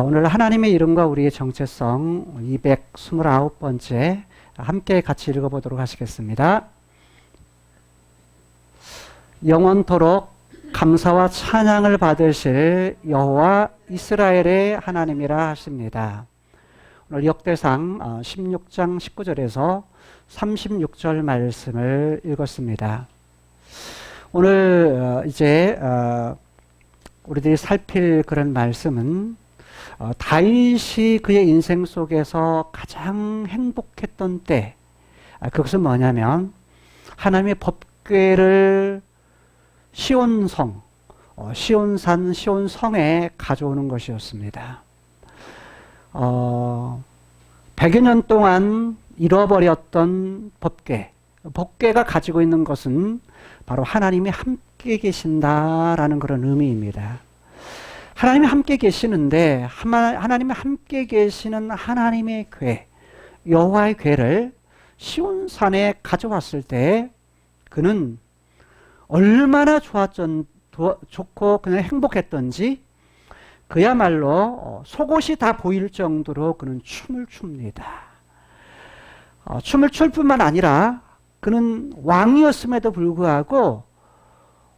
오늘 하나님의 이름과 우리의 정체성 229번째 함께 같이 읽어보도록 하시겠습니다. 영원토록 감사와 찬양을 받으실 여호와 이스라엘의 하나님이라 하십니다. 오늘 역대상 16장 19절에서 36절 말씀을 읽었습니다. 오늘 이제 우리들이 살필 그런 말씀은 다윗이 그의 인생 속에서 가장 행복했던 때, 그것은 뭐냐면 하나님의 법궤를 시온성, 시온산, 시온성에 가져오는 것이었습니다. 100여 년 동안 잃어버렸던 법궤가 가지고 있는 것은 바로 하나님이 함께 계신다라는 그런 의미입니다. 하나님이 함께 계시는데 하나님이 함께 계시는 하나님의 궤, 여호와의 궤를 시온산에 가져왔을 때 그는 얼마나 좋고 그냥 행복했던지 그야말로 속옷이 다 보일 정도로 그는 춤을 춥니다. 춤을 출 뿐만 아니라 그는 왕이었음에도 불구하고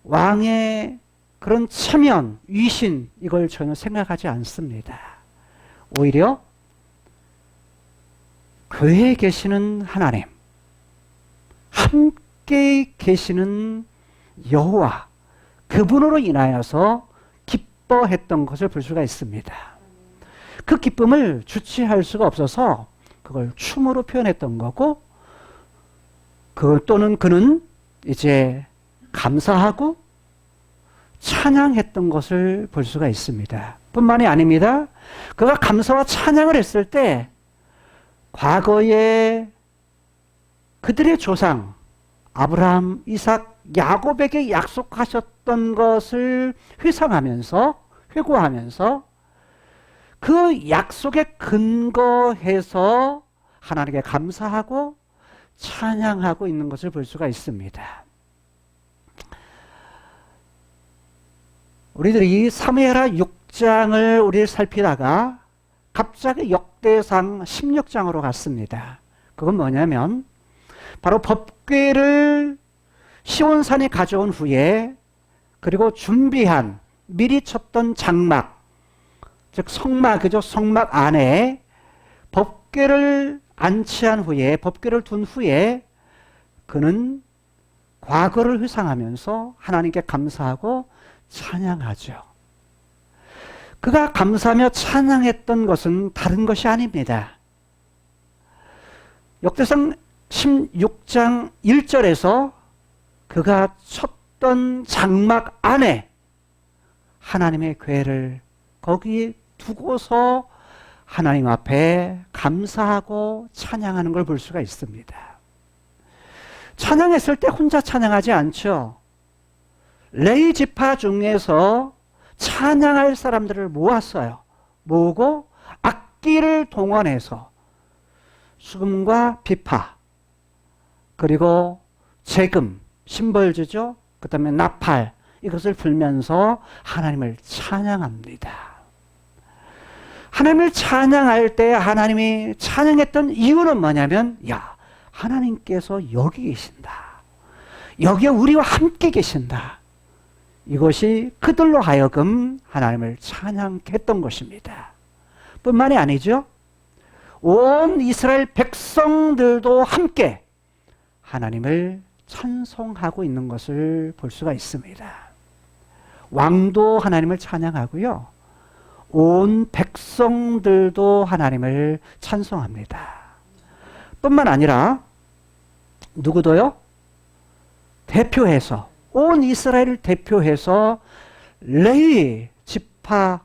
왕의 그런 체면, 위신 이걸 전혀 생각하지 않습니다. 오히려 궤에 계시는 하나님, 함께 계시는 여호와, 그분으로 인하여서 기뻐했던 것을 볼 수가 있습니다. 그 기쁨을 주체할 수가 없어서 그걸 춤으로 표현했던 거고, 또는 그는 이제 감사하고 찬양했던 것을 볼 수가 있습니다. 뿐만이 아닙니다. 그가 감사와 찬양을 했을 때 과거에 그들의 조상 아브라함, 이삭, 야곱에게 약속하셨던 것을 회고하면서 그 약속에 근거해서 하나님께 감사하고 찬양하고 있는 것을 볼 수가 있습니다. 우리들이 사무엘하 6장을 우리 살피다가 갑자기 역대상 16장으로 갔습니다. 그건 뭐냐면 바로 법궤를 시온산에 가져온 후에 그리고 준비한 미리 쳤던 장막, 즉 성막이죠. 성막 안에 법궤를 안치한 후에, 법궤를 둔 후에 그는 과거를 회상하면서 하나님께 감사하고 찬양하죠. 그가 감사하며 찬양했던 것은 다른 것이 아닙니다. 역대상 16장 1절에서 그가 쳤던 장막 안에 하나님의 궤를 거기에 두고서 하나님 앞에 감사하고 찬양하는 걸 볼 수가 있습니다. 찬양했을 때 혼자 찬양하지 않죠. 레위 지파 중에서 찬양할 사람들을 모았어요. 모으고 악기를 동원해서 수금과 비파, 그리고 재금, 심벌주죠. 그 다음에 나팔, 이것을 불면서 하나님을 찬양합니다. 하나님을 찬양할 때 하나님이 찬양했던 이유는 뭐냐면, 하나님께서 여기 계신다. 여기에 우리와 함께 계신다. 이것이 그들로 하여금 하나님을 찬양케 했던 것입니다. 뿐만이 아니죠. 온 이스라엘 백성들도 함께 하나님을 찬송하고 있는 것을 볼 수가 있습니다. 왕도 하나님을 찬양하고요. 온 백성들도 하나님을 찬송합니다. 뿐만 아니라 누구도요? 대표해서 온 이스라엘을 대표해서 레위 지파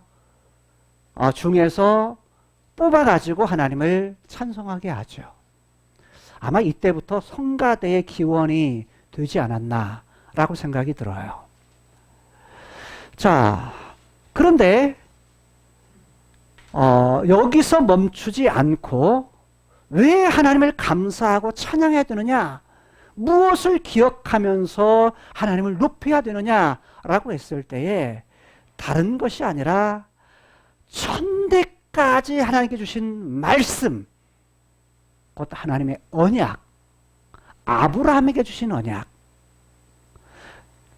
중에서 뽑아가지고 하나님을 찬송하게 하죠. 아마 이때부터 성가대의 기원이 되지 않았나라고 생각이 들어요. 자, 그런데 여기서 멈추지 않고 왜 하나님을 감사하고 찬양해야 되느냐? 무엇을 기억하면서 하나님을 높여야 되느냐라고 했을 때에 다른 것이 아니라 천대 끝까지 하나님께 주신 말씀, 곧 하나님의 언약, 아브라함에게 주신 언약,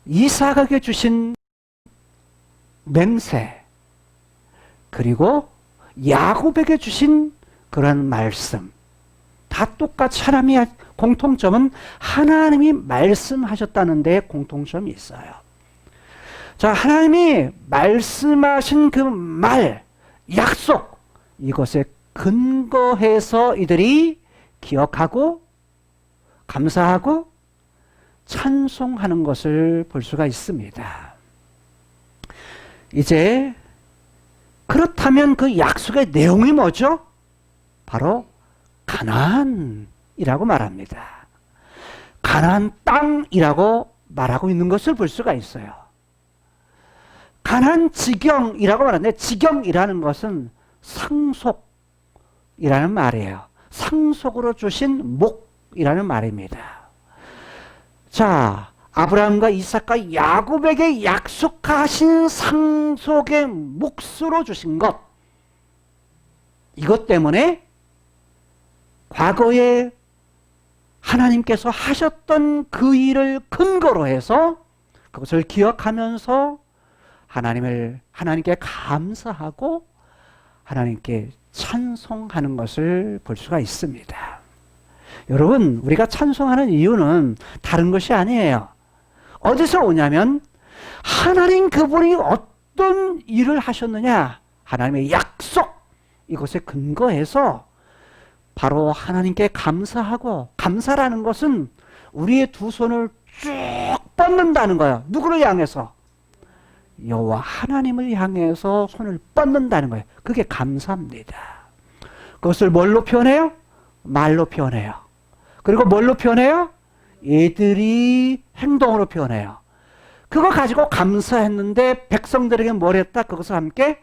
이삭에게 주신 맹세, 그리고 야곱에게 주신 그런 말씀, 다 똑같이 하나님의 공통점은 하나님이 말씀하셨다는 데 공통점이 있어요. 자, 하나님이 말씀하신 그 말, 약속, 이것에 근거해서 이들이 기억하고 감사하고 찬송하는 것을 볼 수가 있습니다. 이제 그렇다면 그 약속의 내용이 뭐죠? 바로 가나안이라고 말합니다. 가나안 땅이라고 말하고 있는 것을 볼 수가 있어요. 가나안 지경이라고 말하는데, 지경이라는 것은 상속이라는 말이에요. 상속으로 주신 목이라는 말입니다. 자, 아브라함과 이삭과 야곱에게 약속하신 상속의 몫으로 주신 것, 이것 때문에 과거에 하나님께서 하셨던 그 일을 근거로 해서 그것을 기억하면서 하나님께 감사하고 하나님께 찬송하는 것을 볼 수가 있습니다. 여러분, 우리가 찬송하는 이유는 다른 것이 아니에요. 어디서 오냐면 하나님 그분이 어떤 일을 하셨느냐, 하나님의 약속, 이것에 근거해서 바로 하나님께 감사하고, 감사라는 것은 우리의 두 손을 쭉 뻗는다는 거예요. 누구를 향해서? 여호와 하나님을 향해서 손을 뻗는다는 거예요. 그게 감사입니다. 그것을 뭘로 표현해요? 말로 표현해요. 그리고 뭘로 표현해요? 얘들이 행동으로 표현해요. 그거 가지고 감사했는데 백성들에게 뭘 했다? 그것을 함께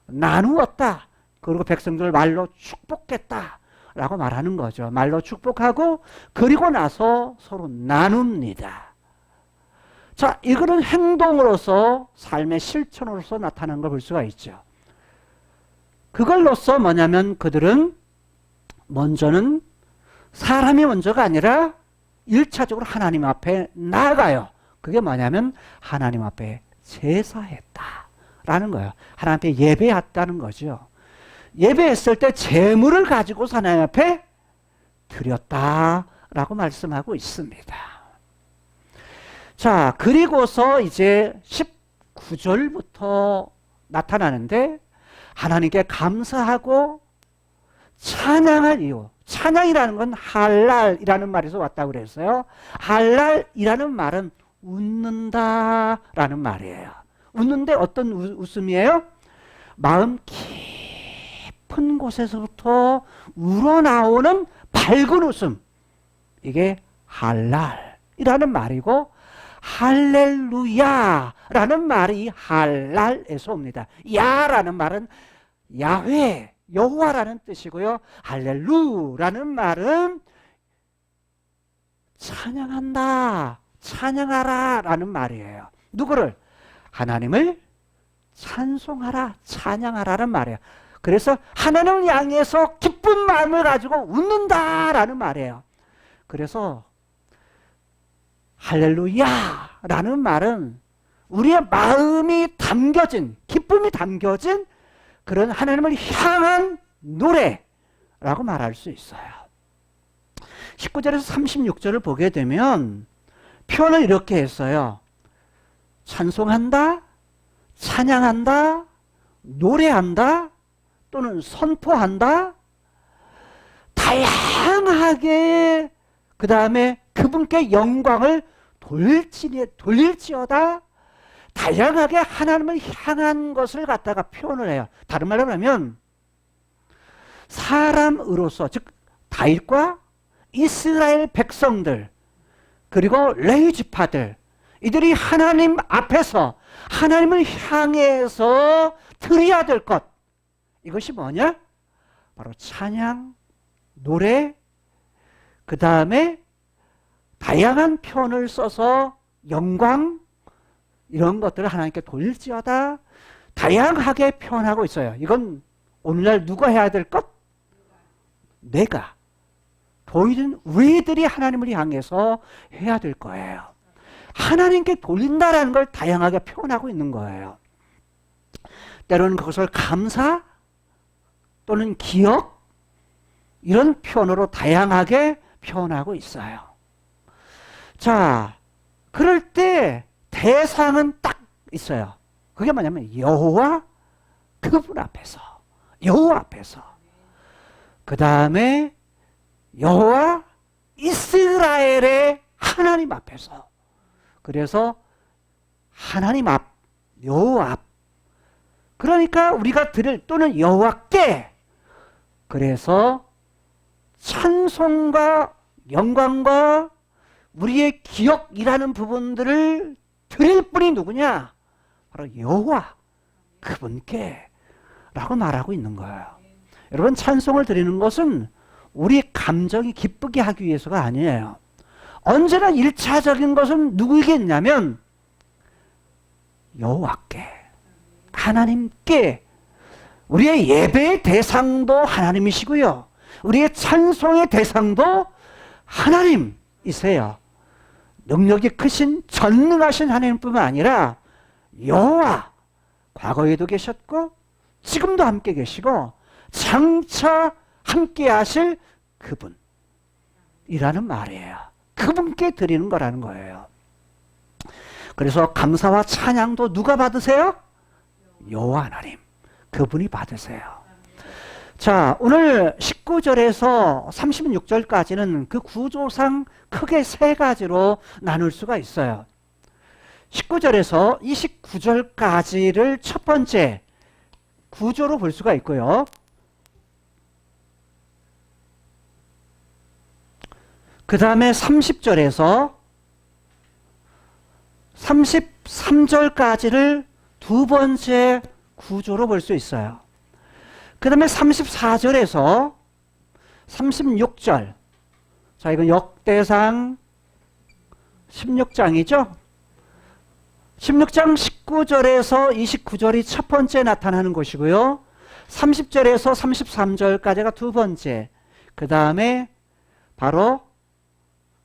나누었다. 그리고 백성들을 말로 축복했다 라고 말하는 거죠. 말로 축복하고 그리고 나서 서로 나눕니다. 자, 이거는 행동으로서, 삶의 실천으로서 나타나는 걸 볼 수가 있죠. 그걸로써 뭐냐면 그들은 먼저는 사람이 먼저가 아니라 1차적으로 하나님 앞에 나아가요. 그게 뭐냐면 하나님 앞에 제사했다라는 거예요. 하나님 앞에 예배했다는 거죠. 예배했을 때 제물을 가지고 하나님 앞에 드렸다라고 말씀하고 있습니다. 자, 그리고서 이제 19절부터 나타나는데, 하나님께 감사하고 찬양할 이유. 찬양이라는 건 할랄이라는 말에서 왔다고 그랬어요. 할랄이라는 말은 웃는다라는 말이에요. 웃는데 어떤 웃음이에요? 마음 깊은 곳에서부터 우러나오는 밝은 웃음. 이게 할랄이라는 말이고, 할렐루야라는 말이 할랄에서 옵니다. 야라는 말은 야훼, 여호와라는 뜻이고요. 할렐루라는 말은 찬양한다, 찬양하라 라는 말이에요. 누구를? 하나님을 찬송하라, 찬양하라는 말이에요. 그래서 하나님을 향해서 기쁜 마음을 가지고 웃는다라는 말이에요. 그래서 할렐루야라는 말은 우리의 마음이 담겨진, 기쁨이 담겨진 그런 하나님을 향한 노래라고 말할 수 있어요. 19절에서 36절을 보게 되면 표현을 이렇게 했어요. 찬송한다, 찬양한다, 노래한다, 또는 선포한다, 다양하게, 그 다음에 그분께 영광을 돌릴지어다, 다양하게 하나님을 향한 것을 갖다가 표현을 해요. 다른 말로 하면 사람으로서, 즉 다윗과 이스라엘 백성들, 그리고 레위 지파들, 이들이 하나님 앞에서 하나님을 향해서 드려야 될 것, 이것이 뭐냐? 바로 찬양, 노래, 그 다음에 다양한 표현을 써서 영광, 이런 것들을 하나님께 돌릴지어다, 다양하게 표현하고 있어요. 이건 오늘날 누가 해야 될 것? 내가. 보이는 우리들이 하나님을 향해서 해야 될 거예요. 하나님께 돌린다라는 걸 다양하게 표현하고 있는 거예요. 때로는 그것을 감사 또는 기억 이런 표현으로 다양하게 표현하고 있어요. 자, 그럴 때 대상은 딱 있어요. 그게 뭐냐면 여호와 그분 앞에서, 여호와 앞에서. 그 다음에 여호와 이스라엘의 하나님 앞에서. 그래서 하나님 앞, 여호와 앞. 그러니까 우리가 드릴 또는 여호와께, 그래서 찬송과 영광과 우리의 기억이라는 부분들을 드릴 분이 누구냐? 바로 여호와 그분께 라고 말하고 있는 거예요. 여러분, 찬송을 드리는 것은 우리 감정이 기쁘게 하기 위해서가 아니에요. 언제나 1차적인 것은 누구에게 있냐면 여호와께, 하나님께. 우리의 예배의 대상도 하나님이시고요, 우리의 찬송의 대상도 하나님이세요. 능력이 크신 전능하신 하나님뿐만 아니라 여호와, 과거에도 계셨고 지금도 함께 계시고 장차 함께 하실 그분이라는 말이에요. 그분께 드리는 거라는 거예요. 그래서 감사와 찬양도 누가 받으세요? 여호와 하나님, 그분이 받으세요. 자, 오늘 19절에서 36절까지는 그 구조상 크게 세 가지로 나눌 수가 있어요. 19절에서 29절까지를 첫 번째 구조로 볼 수가 있고요. 그 다음에 30절에서 33절까지를 두 번째 구조로 볼 수 있어요. 그 다음에 34절에서 36절. 자, 이건 역대상 16장이죠. 16장 19절에서 29절이 첫 번째 나타나는 것이고요. 30절에서 33절까지가 두 번째. 그 다음에 바로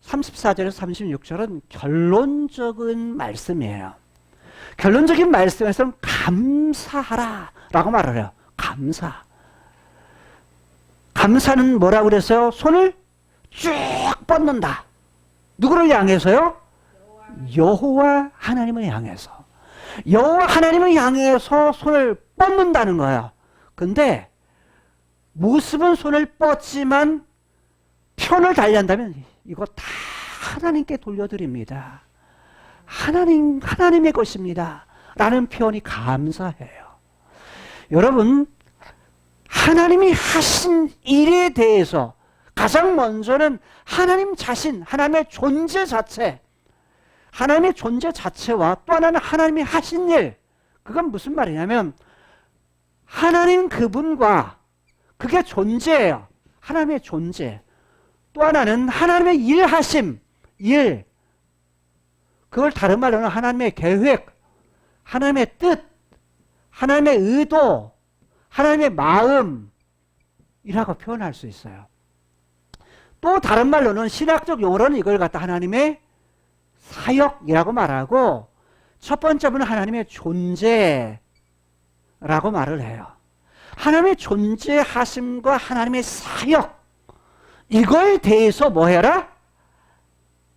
34절에서 36절은 결론적인 말씀이에요. 결론적인 말씀에서는 감사하라 라고 말을 해요. 감사. 감사는 뭐라고 그랬어요? 손을 쭉 뻗는다. 누구를 향해서요? 여호와 하나님을 향해서. 여호와 하나님을 향해서 손을 뻗는다는 거예요. 근데 모습은 손을 뻗지만 편을 달리한다면 이거 다 하나님께 돌려드립니다. 하나님의 것입니다. 라는 표현이 감사해요. 여러분, 하나님이 하신 일에 대해서 가장 먼저는 하나님 자신, 하나님의 존재 자체, 하나님의 존재 자체와 또 하나는 하나님이 하신 일, 그건 무슨 말이냐면 하나님 그분과 그게 존재예요. 하나님의 존재. 또 하나는 하나님의 일하심, 일. 그걸 다른 말로는 하나님의 계획, 하나님의 뜻, 하나님의 의도, 하나님의 마음이라고 표현할 수 있어요. 또 다른 말로는 신학적 용어로는 이걸 갖다 하나님의 사역이라고 말하고, 첫 번째는 하나님의 존재라고 말을 해요. 하나님의 존재하심과 하나님의 사역, 이거에 대해서 뭐 해라?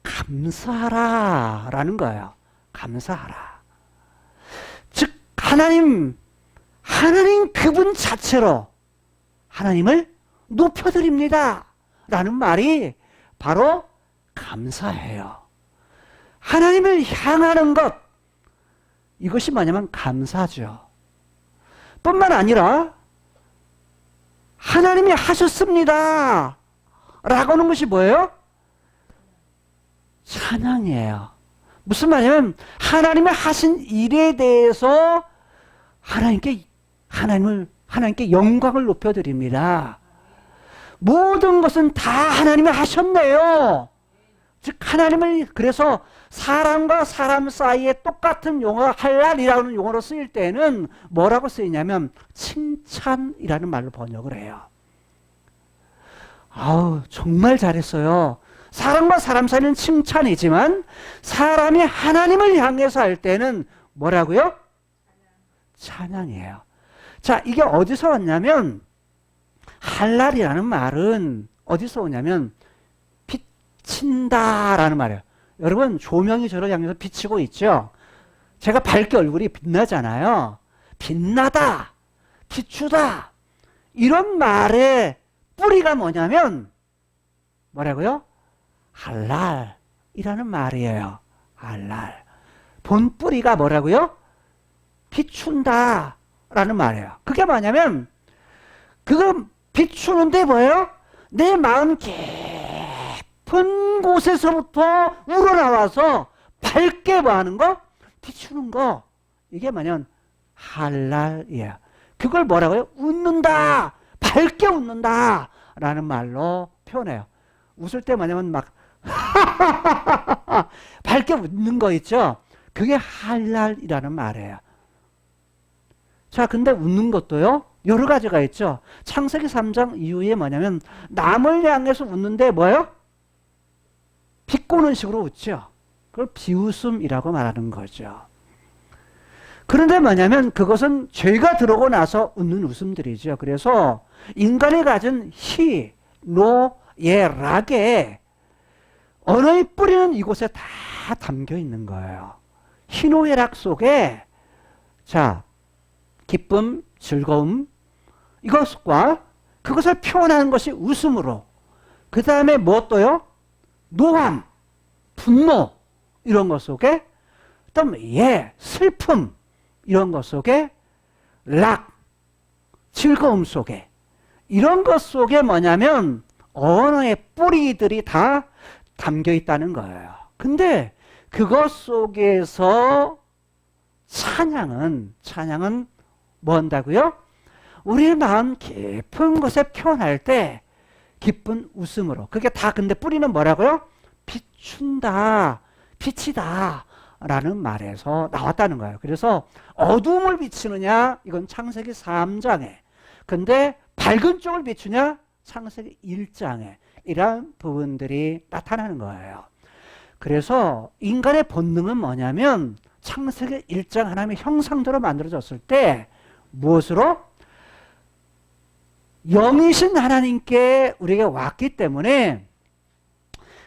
감사하라 라는 거예요. 감사하라. 즉 하나님 그분 자체로 하나님을 높여드립니다 라는 말이 바로 감사해요. 하나님을 향하는 것, 이것이 뭐냐면 감사죠. 뿐만 아니라 하나님이 하셨습니다 라고 하는 것이 뭐예요? 찬양이에요. 무슨 말이냐면 하나님이 하신 일에 대해서 하나님께 영광을 높여드립니다. 모든 것은 다 하나님이 하셨네요. 즉 하나님을 그래서 사람과 사람 사이에 똑같은 용어가 할랄이라는 용어로 쓰일 때는 뭐라고 쓰이냐면 칭찬이라는 말로 번역을 해요. 아우 정말 잘했어요. 사람과 사람 사이는 칭찬이지만 사람이 하나님을 향해서 할 때는 뭐라고요? 찬양이에요. 자, 이게 어디서 왔냐면 할랄이라는 말은 어디서 오냐면 비친다라는 말이에요. 여러분 조명이 저를 향해서 비치고 있죠. 제가 밝게 얼굴이 빛나잖아요. 빛나다, 비추다 이런 말의 뿌리가 뭐냐면 뭐라고요? 할랄이라는 말이에요. 할랄. 본 뿌리가 뭐라고요? 비춘다 라는 말이에요. 그게 뭐냐면 그거 비추는데 뭐예요? 내 마음 깊은 곳에서부터 우러나와서 밝게 뭐 하는 거? 비추는 거. 이게 뭐냐면 할랄이에요. 그걸 뭐라고요? 웃는다. 밝게 웃는다 라는 말로 표현해요. 웃을 때 뭐냐면 막 밝게 웃는 거 있죠? 그게 할랄이라는 말이에요. 자, 근데 웃는 것도요, 여러 가지가 있죠. 창세기 3장 이후에 뭐냐면, 남을 향해서 웃는데 뭐예요? 비꼬는 식으로 웃죠. 그걸 비웃음이라고 말하는 거죠. 그런데 뭐냐면, 그것은 죄가 들어오고 나서 웃는 웃음들이죠. 그래서, 인간이 가진 희, 노, 예, 락에, 언어의 뿌리는 이곳에 다 담겨 있는 거예요. 희노애락 속에 자 기쁨, 즐거움 이것과 그것을 표현하는 것이 웃음으로 그 다음에 무엇도요? 노함, 분노 이런 것 속에 또 예, 슬픔 이런 것 속에 락, 즐거움 속에 이런 것 속에 뭐냐면 언어의 뿌리들이 다 담겨 있다는 거예요. 근데 그것 속에서 찬양은 뭐 한다고요? 우리 마음 깊은 곳에 표현할 때 기쁜 웃음으로. 그게 다 근데 뿌리는 뭐라고요? 비춘다, 비치다 라는 말에서 나왔다는 거예요. 그래서 어두움을 비추느냐? 이건 창세기 3장에. 근데 밝은 쪽을 비추냐? 창세기 1장에. 이런 부분들이 나타나는 거예요. 그래서 인간의 본능은 뭐냐면 창세기 1장 하나님의 형상대로 만들어졌을 때 무엇으로? 영이신 하나님께 우리에게 왔기 때문에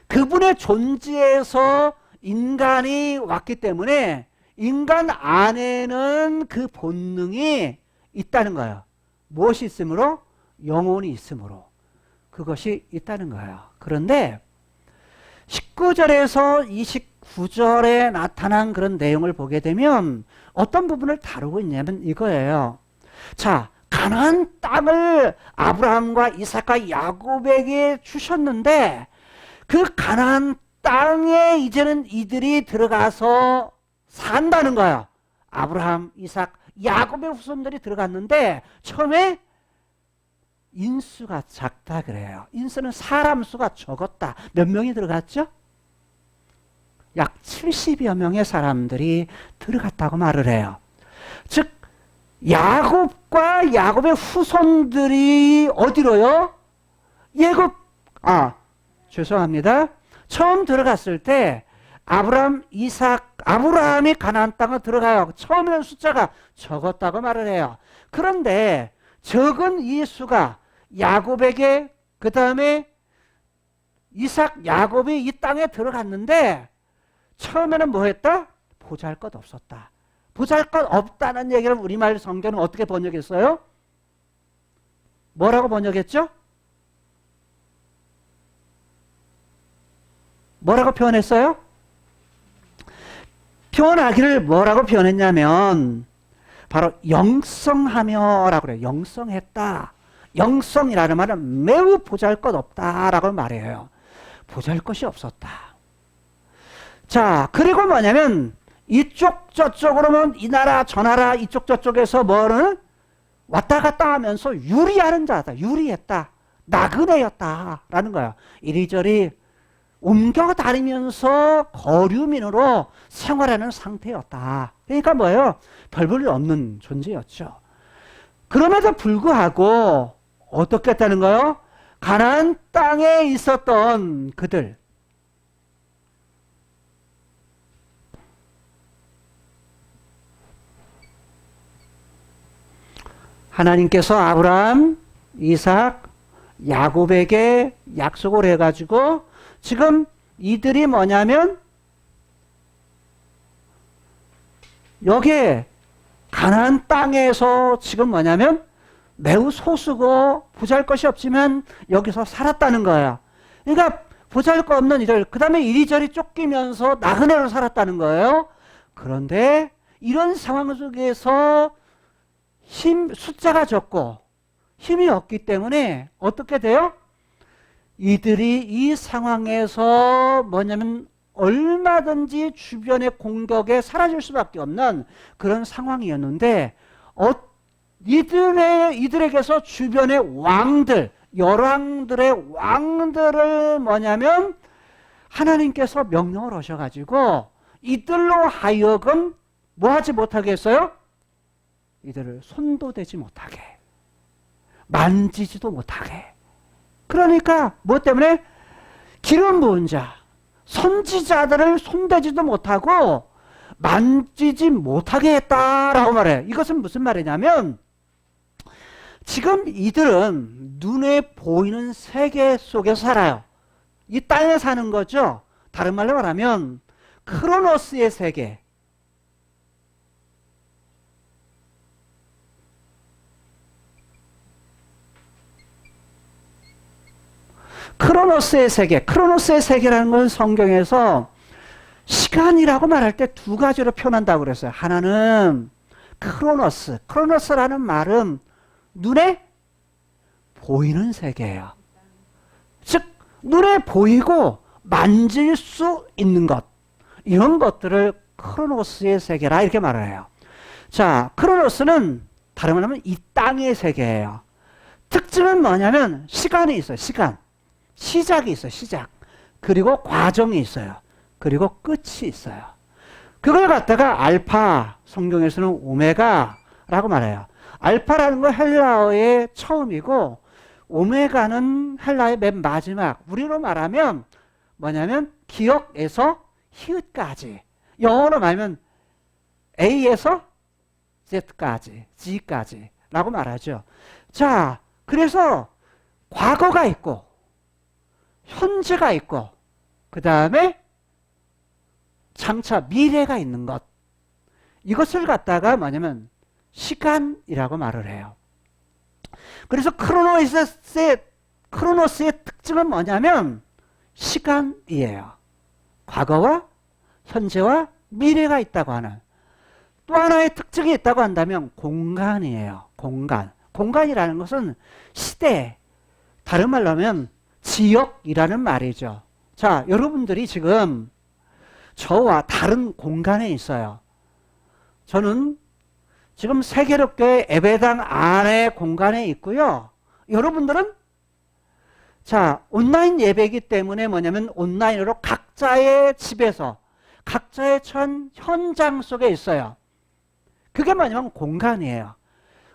그분의 존재에서 인간이 왔기 때문에 인간 안에는 그 본능이 있다는 거예요. 무엇이 있으므로? 영혼이 있으므로. 그것이 있다는 거예요. 그런데 19절에서 29절에 나타난 그런 내용을 보게 되면 어떤 부분을 다루고 있냐면 이거예요. 자, 가나안 땅을 아브라함과 이삭과 야곱에게 주셨는데 그 가나안 땅에 이제는 이들이 들어가서 산다는 거예요. 아브라함, 이삭, 야곱의 후손들이 들어갔는데 처음에 인수가 작다 그래요. 인수는 사람 수가 적었다. 몇 명이 들어갔죠? 약 70여 명의 사람들이 들어갔다고 말을 해요. 즉 야곱과 야곱의 후손들이 어디로요? 죄송합니다. 처음 들어갔을 때 아브라함, 이삭, 아브라함이 가나안 땅에 들어가요. 처음에는 숫자가 적었다고 말을 해요. 그런데 적은 이 수가 야곱에게 그 다음에 이삭, 야곱이 이 땅에 들어갔는데 처음에는 뭐 했다? 보잘것 없었다. 보잘것 없다는 얘기를 우리말 성경은 어떻게 번역했어요? 뭐라고 번역했죠? 뭐라고 표현했어요? 표현하기를 뭐라고 표현했냐면 바로 영성하며라고 그래요. 영성했다. 영성이라는 말은 매우 보잘것없다라고 말해요. 보잘것이 없었다. 자, 그리고 뭐냐면 이쪽 저쪽으로는 이 나라 저 나라 이쪽 저쪽에서 뭐는 왔다 갔다 하면서 유리하는 자다. 유리했다. 나그네였다라는 거야. 이리저리 옮겨 다니면서 거류민으로 생활하는 상태였다. 그러니까 뭐예요? 별 볼 일 없는 존재였죠. 그럼에도 불구하고 어떻게 했다는 거예요? 가나안 땅에 있었던 그들, 하나님께서 아브라함, 이삭, 야곱에게 약속을 해가지고 지금 이들이 뭐냐면 여기에 가나안 땅에서 지금 뭐냐면 매우 소수고 보잘것이 없지만 여기서 살았다는 거예요. 그러니까 보잘것없는 이들, 그 다음에 이리저리 쫓기면서 나그네로 살았다는 거예요. 그런데 이런 상황 속에서 숫자가 적고 힘이 없기 때문에 어떻게 돼요? 이들이 이 상황에서 뭐냐면 얼마든지 주변의 공격에 사라질 수밖에 없는 그런 상황이었는데 이들에게서 주변의 왕들, 열왕들의 왕들을 뭐냐면 하나님께서 명령을 하셔가지고 이들로 하여금 뭐 하지 못하게 했어요? 이들을 손도 대지 못하게, 만지지도 못하게. 그러니까 뭐 때문에? 기름 부은 자, 선지자들을 손대지도 못하고 만지지 못하게 했다라고 말해요. 이것은 무슨 말이냐면 지금 이들은 눈에 보이는 세계 속에 살아요. 이 땅에 사는 거죠. 다른 말로 말하면 크로노스의 세계, 크로노스의 세계, 크로노스의 세계라는 건 성경에서 시간이라고 말할 때 두 가지로 표현한다고 그랬어요. 하나는 크로노스, 크로노스라는 말은 눈에 보이는 세계예요. 즉 눈에 보이고 만질 수 있는 것, 이런 것들을 크로노스의 세계라 이렇게 말을 해요. 자, 크로노스는 다른 말로 하면 이 땅의 세계예요. 특징은 뭐냐면 시간이 있어요. 시간. 시작이 있어요. 시작. 그리고 과정이 있어요. 그리고 끝이 있어요. 그걸 갖다가 알파, 성경에서는 오메가라고 말해요. 알파라는 건 헬라어의 처음이고 오메가는 헬라어의 맨 마지막. 우리로 말하면 뭐냐면 기억에서 히읗까지. 영어로 말하면 A에서 Z까지, G까지 라고 말하죠. 자, 그래서 과거가 있고 현재가 있고 그 다음에 장차 미래가 있는 것, 이것을 갖다가 뭐냐면 시간이라고 말을 해요. 그래서 크로노스의 특징은 뭐냐면 시간이에요. 과거와 현재와 미래가 있다고 하는. 또 하나의 특징이 있다고 한다면 공간이에요. 공간이라는 것은 시대, 다른 말로 하면 지역이라는 말이죠. 자, 여러분들이 지금 저와 다른 공간에 있어요. 저는 지금 세계력교회 예배당 안에 공간에 있고요. 여러분들은 자, 온라인 예배이기 때문에 뭐냐면 온라인으로 각자의 집에서 각자의 현장 속에 있어요. 그게 뭐냐면 공간이에요.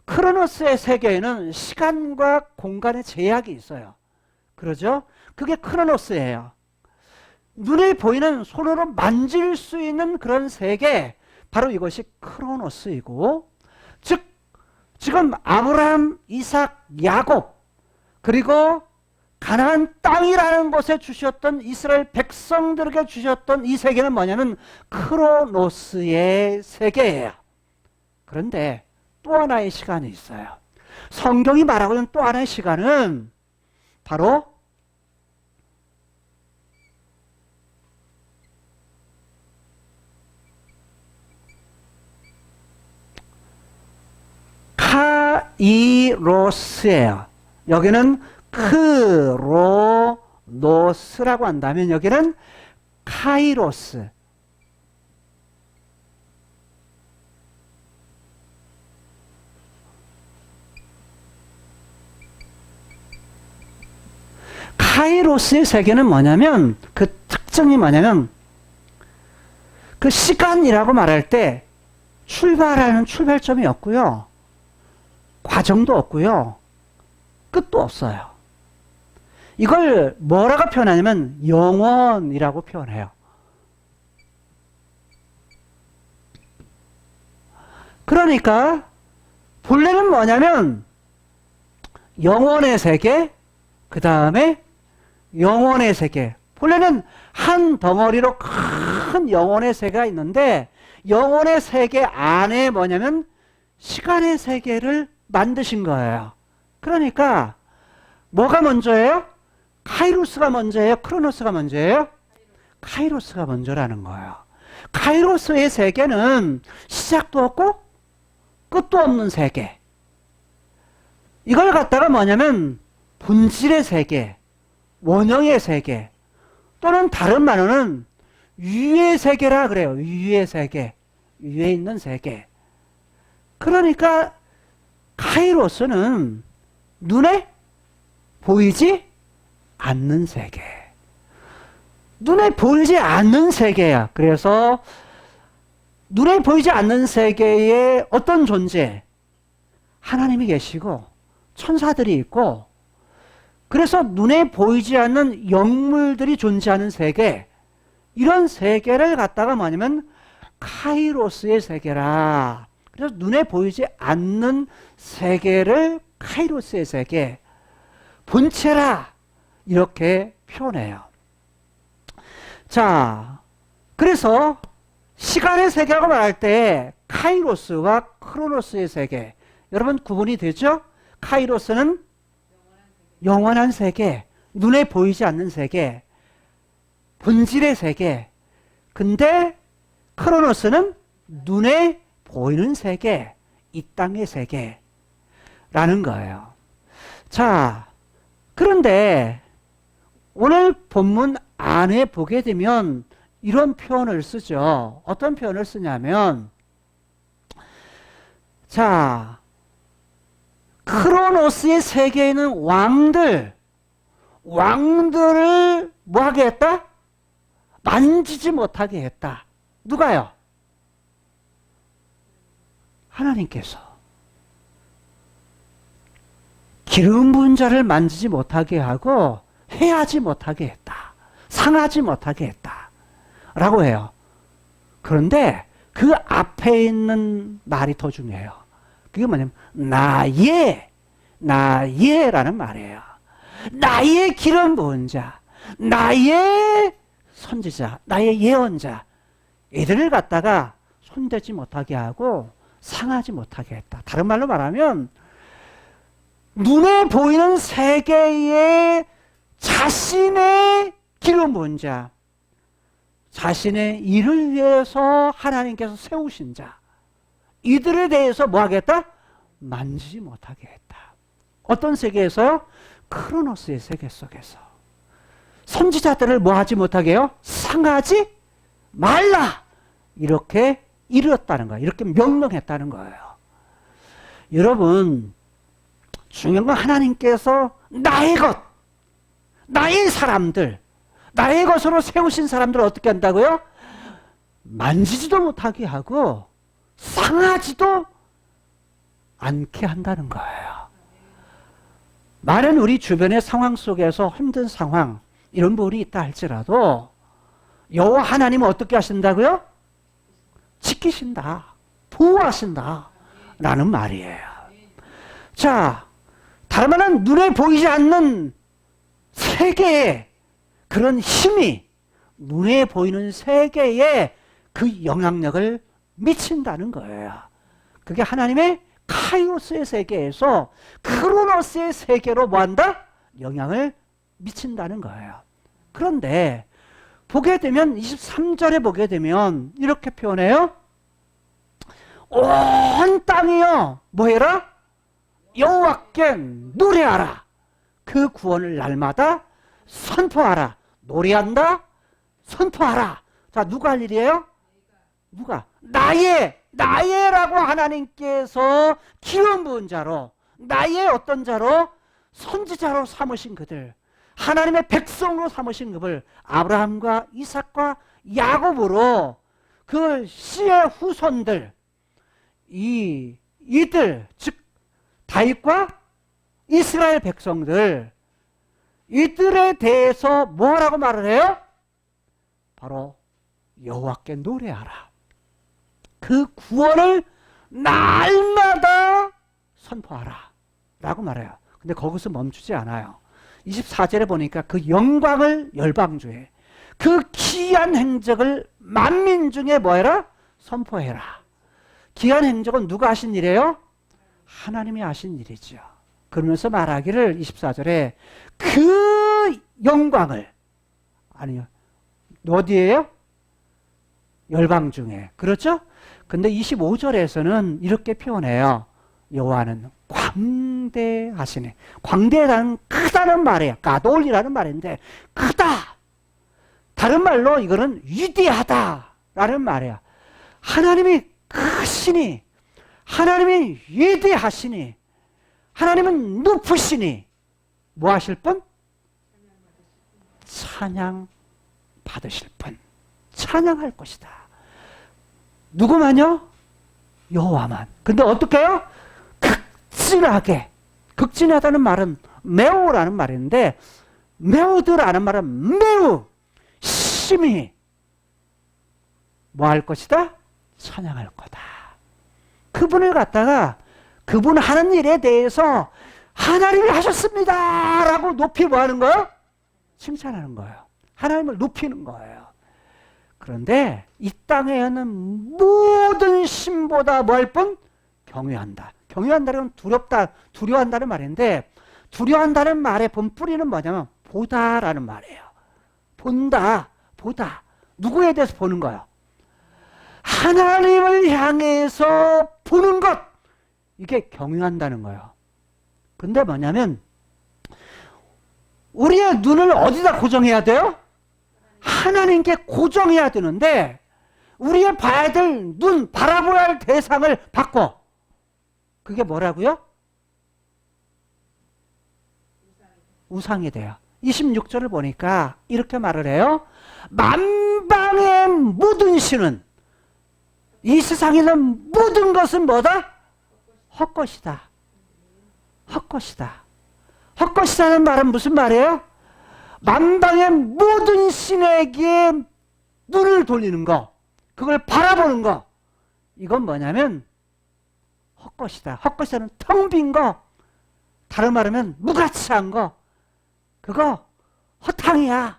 크로노스의 세계에는 시간과 공간의 제약이 있어요. 그러죠? 그게 크로노스예요. 눈에 보이는 손으로 만질 수 있는 그런 세계, 바로 이것이 크로노스이고, 즉 지금 아브라함, 이삭, 야곱, 그리고 가나안 땅이라는 곳에 주셨던 이스라엘 백성들에게 주셨던 이 세계는 뭐냐면 크로노스의 세계예요. 그런데 또 하나의 시간이 있어요. 성경이 말하고 있는 또 하나의 시간은 바로 카이로스예요. 여기는 크로노스라고 한다면 여기는 카이로스. 카이로스의 세계는 뭐냐면, 그 특징이 뭐냐면, 그 시간이라고 말할 때 출발하는 출발점이 없고요. 과정도 없고요. 끝도 없어요. 이걸 뭐라고 표현하냐면 영원이라고 표현해요. 그러니까 본래는 뭐냐면 영원의 세계, 그 다음에 영원의 세계. 본래는 한 덩어리로 큰 영혼의 세계가 있는데 영혼의 세계 안에 뭐냐면 시간의 세계를 만드신 거예요. 그러니까 뭐가 먼저예요? 카이로스가 먼저예요? 크로노스가 먼저예요? 카이로스가 먼저라는 거예요. 카이로스의 세계는 시작도 없고 끝도 없는 세계. 이걸 갖다가 뭐냐면 본질의 세계, 원형의 세계, 또는 다른 말로는 위의 세계라 그래요. 위의 세계. 위에 있는 세계. 그러니까 카이로스는 눈에 보이지 않는 세계. 눈에 보이지 않는 세계야. 그래서 눈에 보이지 않는 세계에 어떤 존재? 하나님이 계시고 천사들이 있고 그래서 눈에 보이지 않는 영물들이 존재하는 세계, 이런 세계를 갖다가 뭐냐면 카이로스의 세계라. 그래서 눈에 보이지 않는 세계를 카이로스의 세계, 본체라 이렇게 표현해요. 자, 그래서 시간의 세계라고 말할 때 카이로스와 크로노스의 세계, 여러분 구분이 되죠? 카이로스는 영원한 세계, 눈에 보이지 않는 세계, 본질의 세계. 근데 크로노스는 눈에 보이는 세계, 이 땅의 세계라는 거예요. 자, 그런데 오늘 본문 안에 보게 되면 이런 표현을 쓰죠. 어떤 표현을 쓰냐면, 자, 크로노스의 세계에 있는 왕들을 뭐 하게 했다? 만지지 못하게 했다. 누가요? 하나님께서. 기름 부은 자를 만지지 못하게 하고 해하지 못하게 했다. 상하지 못하게 했다. 라고 해요. 그런데 그 앞에 있는 말이 더 중요해요. 그게 뭐냐면 나의라는 말이에요. 나의 기름 부은 자, 나의 선지자, 나의 예언자, 이들을 갖다가 손대지 못하게 하고 상하지 못하게 했다. 다른 말로 말하면 눈에 보이는 세계에 자신의 기름 부은 자, 자신의 일을 위해서 하나님께서 세우신 자, 이들에 대해서 뭐 하겠다? 만지지 못하게 했다. 어떤 세계에서요? 크로노스의 세계 속에서. 선지자들을 뭐 하지 못하게 해요? 상하지 말라! 이렇게 이르렀다는 거예요. 이렇게 명령했다는 거예요. 여러분, 중요한 건 하나님께서 나의 것, 나의 사람들, 나의 것으로 세우신 사람들을 어떻게 한다고요? 만지지도 못하게 하고 상하지도 않게 한다는 거예요. 많은 우리 주변의 상황 속에서 힘든 상황, 이런 부분이 있다 할지라도 여호와 하나님은 어떻게 하신다고요? 지키신다, 보호하신다 라는 말이에요. 자, 다른 말은 눈에 보이지 않는 세계에 그런 힘이 눈에 보이는 세계에 그 영향력을 미친다는 거예요. 그게 하나님의 카이로스의 세계에서 크로노스의 세계로 뭐한다? 영향을 미친다는 거예요. 그런데 보게 되면 23절에 보게 되면 이렇게 표현해요. 온 땅이여 뭐해라? 여호와께 노래하라. 그 구원을 날마다 선포하라. 노래한다, 선포하라. 자, 누가 할 일이에요? 누가? 나의라고 하나님께서 기름 부은 자로, 나의 어떤 자로? 선지자로 삼으신 그들, 하나님의 백성으로 삼으신 그를 아브라함과 이삭과 야곱으로 그 씨의 후손들 이들 즉 다윗과 이스라엘 백성들 이들에 대해서 뭐라고 말을 해요? 바로 여호와께 노래하라. 그 구원을 날마다 선포하라 라고 말해요. 근데 거기서 멈추지 않아요. 24절에 보니까 그 영광을 열방주에 그 기이한 행적을 만민 중에 뭐해라? 선포해라. 기이한 행적은 누가 하신 일이에요? 하나님이 하신 일이죠. 그러면서 말하기를 24절에 그 영광을 아니요 어디에요? 열방 중에. 그렇죠? 근데 25절에서는 이렇게 표현해요. 여호와는 광대하시네. 광대라는 크다는 말이에요. 가돌이라는 말인데 크다. 다른 말로 이거는 위대하다라는 말이에요. 하나님이 크시니 하나님이 위대하시니 하나님은 높으시니 뭐 하실 분? 찬양 받으실 분. 찬양할 것이다. 누구만요? 여호와만. 근데 어떻게 해요? 극진하게. 극진하다는 말은 매우라는 말인데 매우들라는 말은 매우 심히 뭐 할 것이다? 찬양할 거다. 그분을 갖다가 그분 하는 일에 대해서 하나님이 하셨습니다 라고 높이 뭐 하는 거예요? 칭찬하는 거예요. 하나님을 높이는 거예요. 그런데 이 땅에는 모든 신보다 뭐 할 뿐? 경외한다. 경외한다는 두렵다, 두려워한다는 말인데 두려워한다는 말의 본뿌리는 뭐냐면 보다라는 말이에요. 본다, 보다. 누구에 대해서 보는 거예요? 하나님을 향해서 보는 것. 이게 경외한다는 거예요. 근데 뭐냐면 우리의 눈을 어디다 고정해야 돼요? 하나님께 고정해야 되는데 우리의 봐야 될 눈, 바라보아야 할 대상을 바꿔. 그게 뭐라고요? 우상이 돼요. 26절을 보니까 이렇게 말을 해요. 만방의 모든 신은 이 세상에는 모든 것은 뭐다? 헛것이다. 헛것이다. 헛것이라는 말은 무슨 말이에요? 만방의 모든 신에게 눈을 돌리는 거, 그걸 바라보는 거, 이건 뭐냐면 헛것이다. 헛것이라는 텅 빈 거, 다른 말하면 무가치한 거, 그거 허탕이야.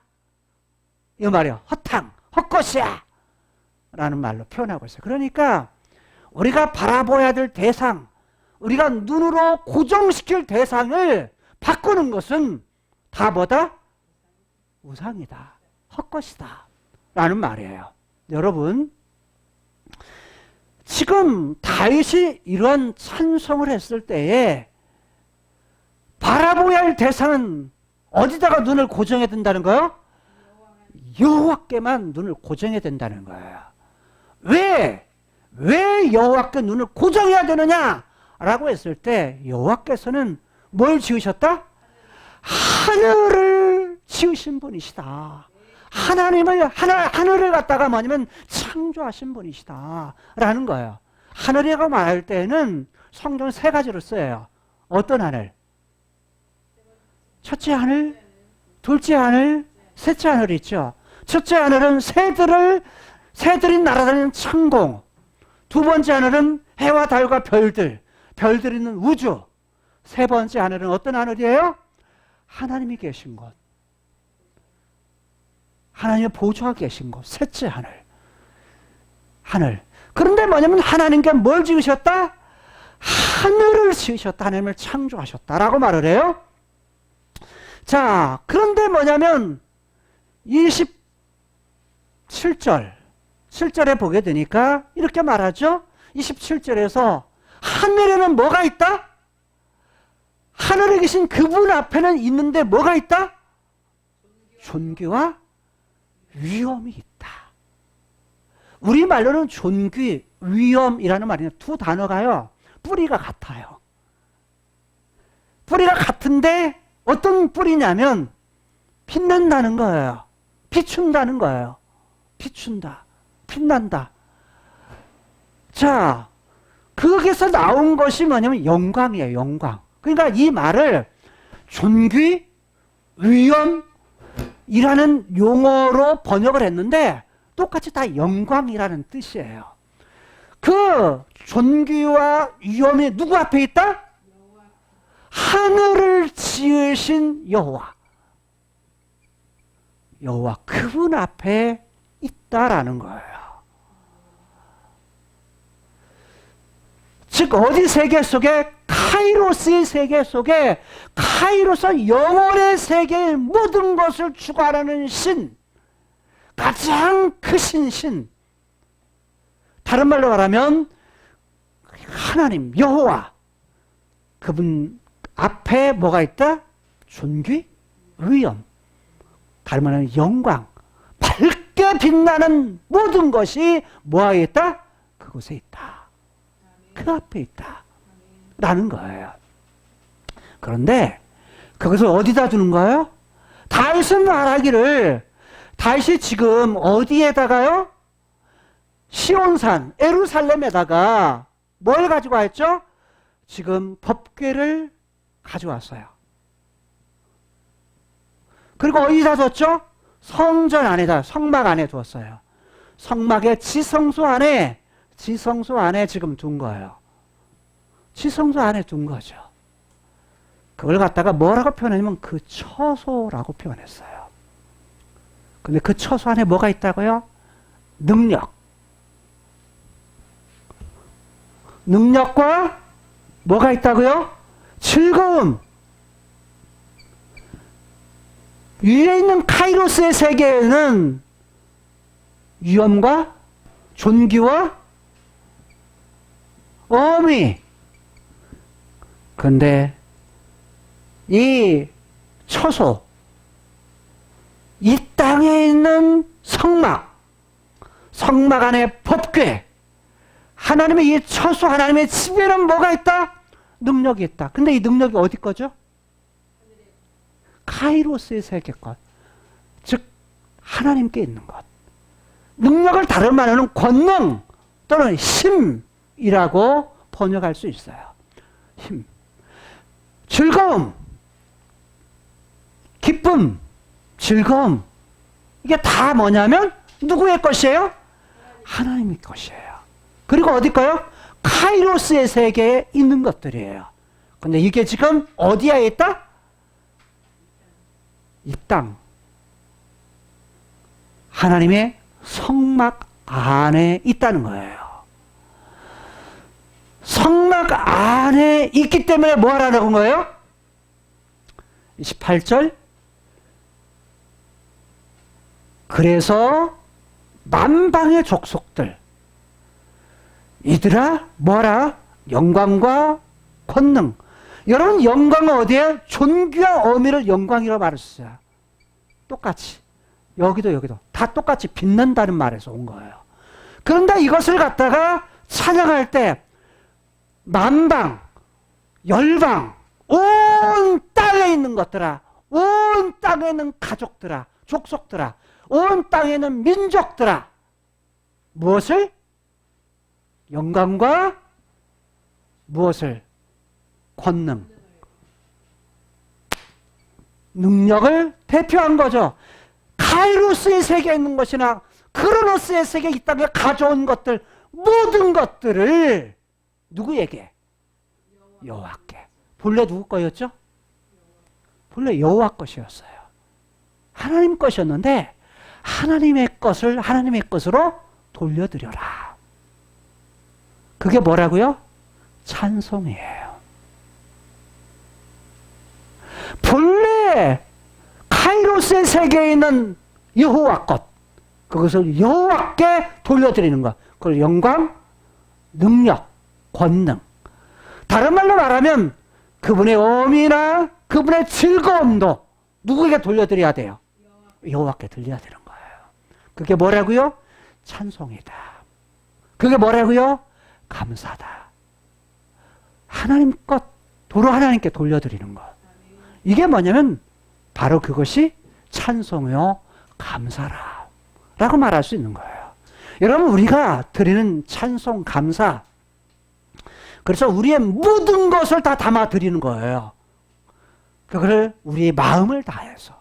이 말이야. 허탕, 헛것이야 라는 말로 표현하고 있어요. 그러니까 우리가 바라봐야 될 대상, 우리가 눈으로 고정시킬 대상을 바꾸는 것은 다 뭐다? 우상이다. 헛것이다 라는 말이에요. 여러분, 지금 다윗이 이런 찬송을 했을 때에 바라봐야 할 대상은 어디다가 눈을 고정해야 된다는 거예요? 여호와께만 눈을 고정해야 된다는 거예요. 왜 여호와께 눈을 고정해야 되느냐? 라고 했을 때 여호와께서는 뭘 지으셨다? 하늘을 지으신 분이시다. 하늘을 갖다가 뭐냐면 창조하신 분이시다 라는 거예요. 하늘이라고 말할 때는 성경 세 가지로 써요. 어떤 하늘? 첫째 하늘, 둘째 하늘, 셋째 하늘 있죠. 첫째 하늘은 새들이 날아다니는 천공. 두 번째 하늘은 해와 달과 별들, 별들이 있는 우주. 세 번째 하늘은 어떤 하늘이에요? 하나님이 계신 곳. 하나님의 보좌가 계신 곳. 셋째 하늘. 그런데 뭐냐면 하나님께 뭘 지으셨다? 하늘을 지으셨다. 하나님을 창조하셨다라고 말을 해요. 자, 그런데 뭐냐면 27절에 보게 되니까 이렇게 말하죠. 27절에서 하늘에는 뭐가 있다? 하늘에 계신 그분 앞에는 있는데 뭐가 있다? 존귀와 위엄이 있다. 우리말로는 존귀, 위엄이라는 말이에요. 두 단어가요. 뿌리가 같아요. 뿌리가 같은데 어떤 뿌리냐면 빛난다는 거예요. 비춘다는 거예요. 비춘다. 빛난다. 자, 거기서 나온 것이 뭐냐면 영광이에요. 영광. 그러니까 이 말을 존귀, 위엄이라는 용어로 번역을 했는데 똑같이 다 영광이라는 뜻이에요. 그 존귀와 위엄이 누구 앞에 있다? 하늘을 지으신 여호와. 여호와 그분 앞에 있다라는 거예요. 즉 어디 세계 속에? 카이로스의 세계 속에, 카이로스 영혼의 세계의 모든 것을 주관하는 신, 가장 크신 신, 다른 말로 말하면 하나님 여호와, 그분 앞에 뭐가 있다? 존귀, 위엄, 다른 말로 하면 영광, 밝게 빛나는 모든 것이 뭐에 있다? 그곳에 있다. 그 앞에 있다 라는 거예요. 그런데 그것을 어디다 두는 거예요? 다윗은 말하기를, 다윗이 지금 어디에다가요? 시온산 예루살렘에다가 뭘 가지고 왔죠? 지금 법궤를 가져왔어요. 그리고 어디다 뒀죠? 성전 안에다, 성막 안에 두었어요. 성막의 지성소 안에 지금 둔 거예요. 지성소 안에 둔 거죠. 그걸 갖다가 뭐라고 표현하냐면 그 처소라고 표현했어요. 근데 그 처소 안에 뭐가 있다고요? 능력. 능력과 뭐가 있다고요? 즐거움. 위에 있는 카이로스의 세계에는 위엄과 존귀와 어미. 근데 이 처소, 이 땅에 있는 성막, 성막 안에 법궤, 하나님의 이 처소, 하나님의 집에는 뭐가 있다? 능력이 있다. 근데 이 능력이 어디 거죠? 카이로스의 세계 것. 즉 하나님께 있는 것. 능력을 다른 말로는 권능 또는 힘이라고 번역할 수 있어요. 힘. 즐거움, 기쁨, 즐거움. 이게 다 뭐냐면 누구의 것이에요? 하나님의 것이에요. 그리고 어디 거요? 카이로스의 세계에 있는 것들이에요. 근데 이게 지금 어디에 있다? 이 땅. 하나님의 성막 안에 있다는 거예요. 성막 안에 있기 때문에 뭐 하라는 거예요? 28절. 그래서 만방의 족속들, 이들아 뭐라? 영광과 권능. 여러분 영광은 어디에? 존귀와 어미를 영광이라고 말했어요. 똑같이. 여기도 다 똑같이 빛난다는 말에서 온 거예요. 그런데 이것을 갖다가 찬양할 때 만방, 열방, 온 땅에 있는 것들아, 온 땅에 있는 가족들아, 족속들아, 온 땅에 있는 민족들아, 무엇을? 영광과 무엇을? 권능, 능력을 대표한 거죠. 카이로스의 세계에 있는 것이나 크로노스의 세계에 이 땅에 가져온 것들, 모든 것들을 누구에게? 여호와께. 본래 누구 거였죠? 본래 여호와 것이었어요. 하나님 것이었는데 하나님의 것을 하나님의 것으로 돌려드려라. 그게 뭐라고요? 찬송이에요. 본래 카이로스의 세계에 있는 여호와 것, 그것을 여호와께 돌려드리는 것, 그걸 영광, 능력, 권능. 다른 말로 말하면 그분의 어미나 그분의 즐거움도 누구에게 돌려드려야 돼요? 여호와께 들려야 되는 거예요. 그게 뭐라고요? 찬송이다. 그게 뭐라고요? 감사다. 하나님 것 도로 하나님께 돌려드리는 것. 이게 뭐냐면 바로 그것이 찬송이요 감사라 라고 말할 수 있는 거예요. 여러분, 우리가 드리는 찬송 감사, 그래서 우리의 모든 것을 다 담아 드리는 거예요. 그걸 우리의 마음을 다해서,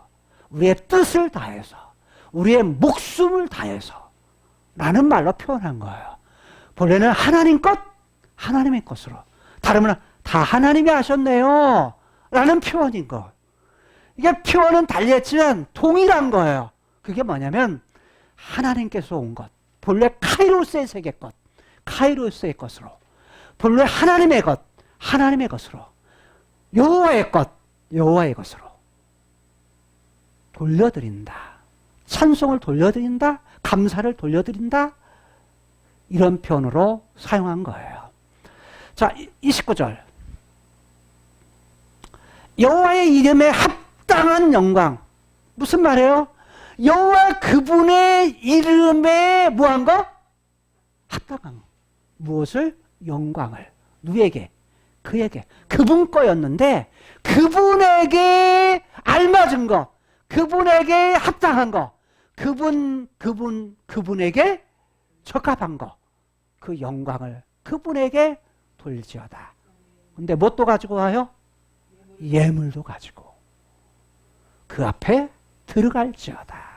우리의 뜻을 다해서, 우리의 목숨을 다해서 라는 말로 표현한 거예요. 본래는 하나님 것, 하나님의 것으로, 다르면 다 하나님이 하셨네요 라는 표현인 거. 이게 표현은 달리했지만 동일한 거예요. 그게 뭐냐면 하나님께서 온 것, 본래 카이로스의 세계 것, 카이로스의 것으로, 본래 하나님의 것, 하나님의 것으로, 여호와의 것, 여호와의 것으로 돌려드린다. 찬송을 돌려드린다. 감사를 돌려드린다. 이런 표현으로 사용한 거예요. 자, 29절. 여호와의 이름에 합당한 영광. 무슨 말이에요? 여호와 그분의 이름에 뭐한 거? 합당한. 무엇을? 영광을. 누구에게? 그에게. 그분 거였는데 그분에게 알맞은 거, 그분에게 합당한 거, 그분에게 적합한 거, 그 영광을 그분에게 돌지어다. 근데 뭣도 가지고 와요? 예물도 가지고 그 앞에 들어갈지어다.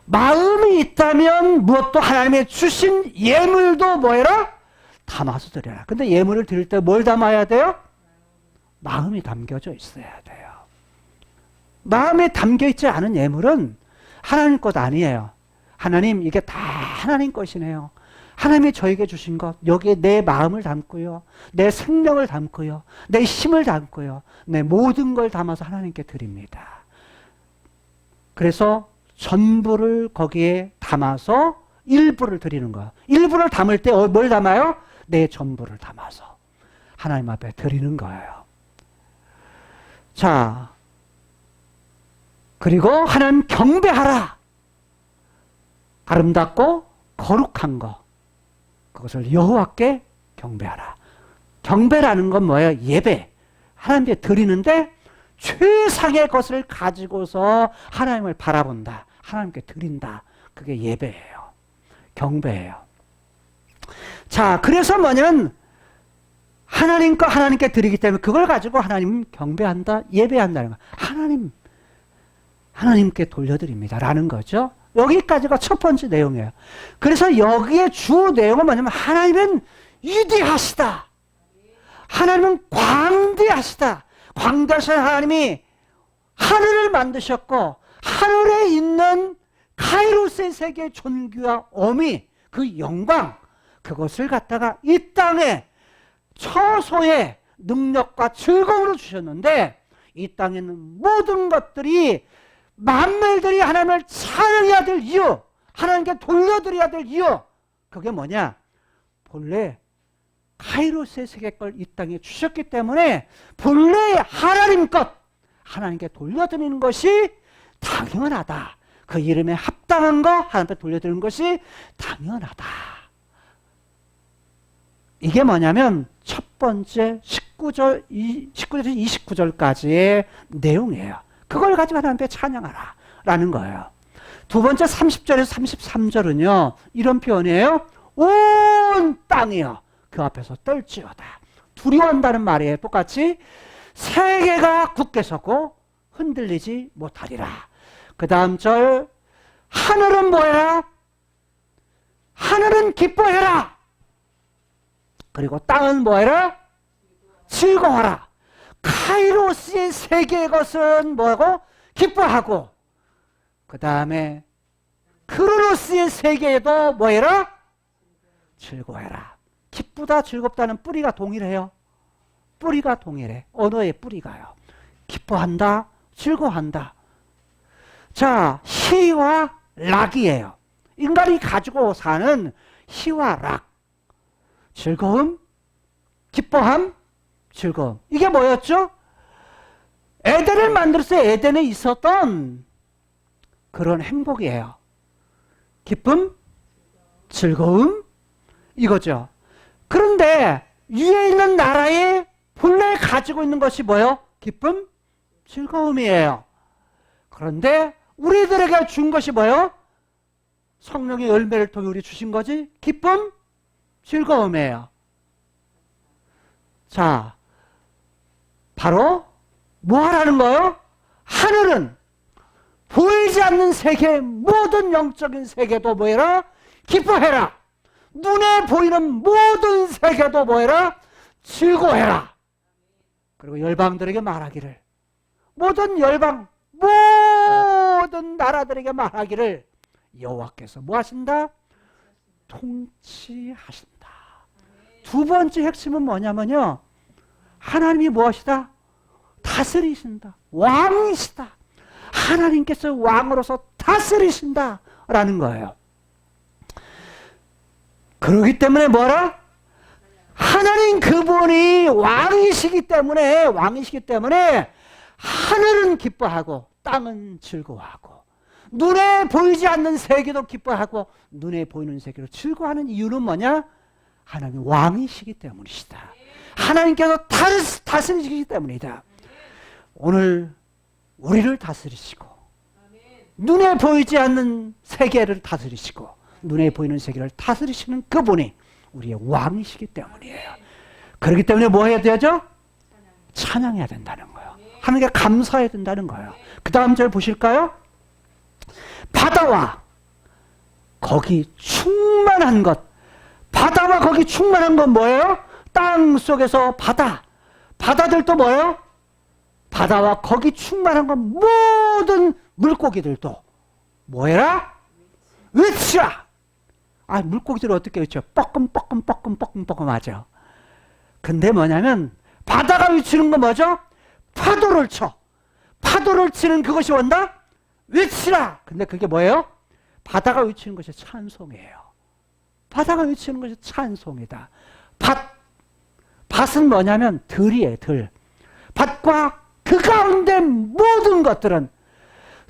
마음이 있다면 무엇도 하나님의 주신 예물도 뭐해라? 담아서 드려라. 근데 예물을 드릴 때 뭘 담아야 돼요? 마음이 담겨져 있어야 돼요. 마음에 담겨있지 않은 예물은 하나님 것 아니에요. 하나님, 이게 다 하나님 것이네요. 하나님이 저에게 주신 것, 여기에 내 마음을 담고요, 내 생명을 담고요, 내 힘을 담고요, 내 모든 걸 담아서 하나님께 드립니다. 그래서 전부를 거기에 담아서 일부를 드리는 거예요. 일부를 담을 때 뭘 담아요? 내 전부를 담아서 하나님 앞에 드리는 거예요. 자, 그리고 하나님 경배하라. 아름답고 거룩한 거, 그것을 여호와께 경배하라. 경배라는 건 뭐예요? 예배. 하나님께 드리는데 최상의 것을 가지고서 하나님을 바라본다. 하나님께 드린다. 그게 예배예요. 경배예요. 자, 그래서 뭐냐면 하나님 거 하나님께 드리기 때문에 그걸 가지고 하나님 경배한다, 예배한다는 거. 하나님께 돌려드립니다. 라는 거죠. 여기까지가 첫 번째 내용이에요. 그래서 여기에 주 내용은 뭐냐면 하나님은 위대하시다. 하나님은 광대하시다. 광대하신 하나님이 하늘을 만드셨고 하늘에 있는 카이로스의 세계의 존귀와 어미, 그 영광, 그것을 갖다가 이 땅에 처소의 능력과 즐거움으로 주셨는데 이 땅에 있는 모든 것들이 만물들이 하나님을 찬양해야 될 이유, 하나님께 돌려드려야 될 이유, 그게 뭐냐? 본래 카이로스의 세계 걸 이 땅에 주셨기 때문에 본래 하나님 것 하나님께 돌려드리는 것이 당연하다. 그 이름에 합당한 거 하나님께 돌려드리는 것이 당연하다. 이게 뭐냐면 첫 번째 19절, 29절까지의 내용이에요. 그걸 가지고 하나님께 찬양하라 라는 거예요. 두 번째 30절에서 33절은요 이런 표현이에요. 온 땅이요 그 앞에서 떨지어다. 두려워한다는 말이에요. 똑같이 세계가 굳게 서고 흔들리지 못하리라. 그 다음 절, 하늘은 뭐해라? 하늘은 기뻐해라. 그리고 땅은 뭐해라? 즐거워라. 카이로스의 세계의 것은 뭐하고? 기뻐하고, 그 다음에 크로노스의 세계에도 뭐해라? 즐거워해라. 기쁘다, 즐겁다는 뿌리가 동일해요. 뿌리가 동일해. 언어의 뿌리가요. 기뻐한다, 즐거워한다. 자, 희와 락이에요. 인간이 가지고 사는 희와 락. 즐거움, 기뻐함, 즐거움. 이게 뭐였죠? 에덴을 만들었을 때 에덴에 있었던 그런 행복이에요. 기쁨, 즐거움, 이거죠. 그런데 위에 있는 나라에 본래 가지고 있는 것이 뭐예요? 기쁨, 즐거움이에요. 그런데 우리들에게 준 것이 뭐예요? 성령의 열매를 통해 우리 주신 거지? 기쁨, 즐거움이에요. 자, 바로 뭐 하라는 거예요? 하늘은 보이지 않는 세계, 모든 영적인 세계도 뭐해라? 기뻐해라. 눈에 보이는 모든 세계도 뭐해라? 즐거워해라. 그리고 열방들에게 말하기를, 모든 열방, 모든 나라들에게 말하기를 여호와께서 뭐 하신다? 통치하신다. 두 번째 핵심은 뭐냐면요, 하나님이 무엇이다? 다스리신다. 왕이시다. 하나님께서 왕으로서 다스리신다 라는 거예요. 그렇기 때문에 뭐라? 하나님 그분이 왕이시기 때문에 하늘은 기뻐하고 땅은 즐거워하고 눈에 보이지 않는 세계도 기뻐하고 눈에 보이는 세계로 즐거워하는 이유는 뭐냐? 하나님 왕이시기 때문이시다. 하나님께서 다스리시기 때문이다. 오늘 우리를 다스리시고 눈에 보이지 않는 세계를 다스리시고 눈에 보이는 세계를 다스리시는 그분이 우리의 왕이시기 때문이에요. 그렇기 때문에 뭐 해야 되죠? 찬양해야 된다는 거예요. 하나님께 감사해야 된다는 거예요. 그 다음 절 보실까요? 바다와 거기 충만한 것. 바다와 거기 충만한 건 뭐예요? 땅 속에서 바다들도 뭐예요? 바다와 거기 충만한 건 모든 물고기들도 뭐해라? 외치라. 아, 물고기들 어떻게 외쳐? 뻐끔뻐끔 하죠. 근데 뭐냐면 바다가 외치는 건 뭐죠? 파도를 쳐. 파도를 치는 그것이 뭔다? 외치라. 근데 그게 뭐예요? 바다가 외치는 것이 찬송이에요. 바다가 외치는 것이 찬송이다. 밭은 뭐냐면 들이에요. 들. 밭과 그 가운데 모든 것들은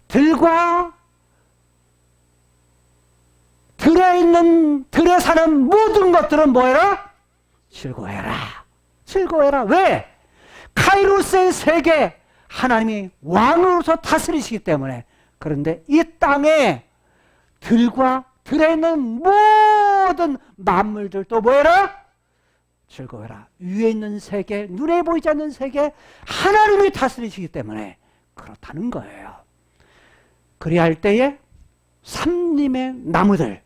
들과 들에 사는 모든 것들은 뭐해라? 즐거워해라. 즐거워해라. 왜? 카이로스의 세계, 하나님이 왕으로서 다스리시기 때문에. 그런데 이 땅에 들과 들에 있는 모든 만물들도 뭐해라? 즐거워해라. 위에 있는 세계, 눈에 보이지 않는 세계, 하나님이 다스리시기 때문에 그렇다는 거예요. 그리야 할 때에 삼림의 나무들.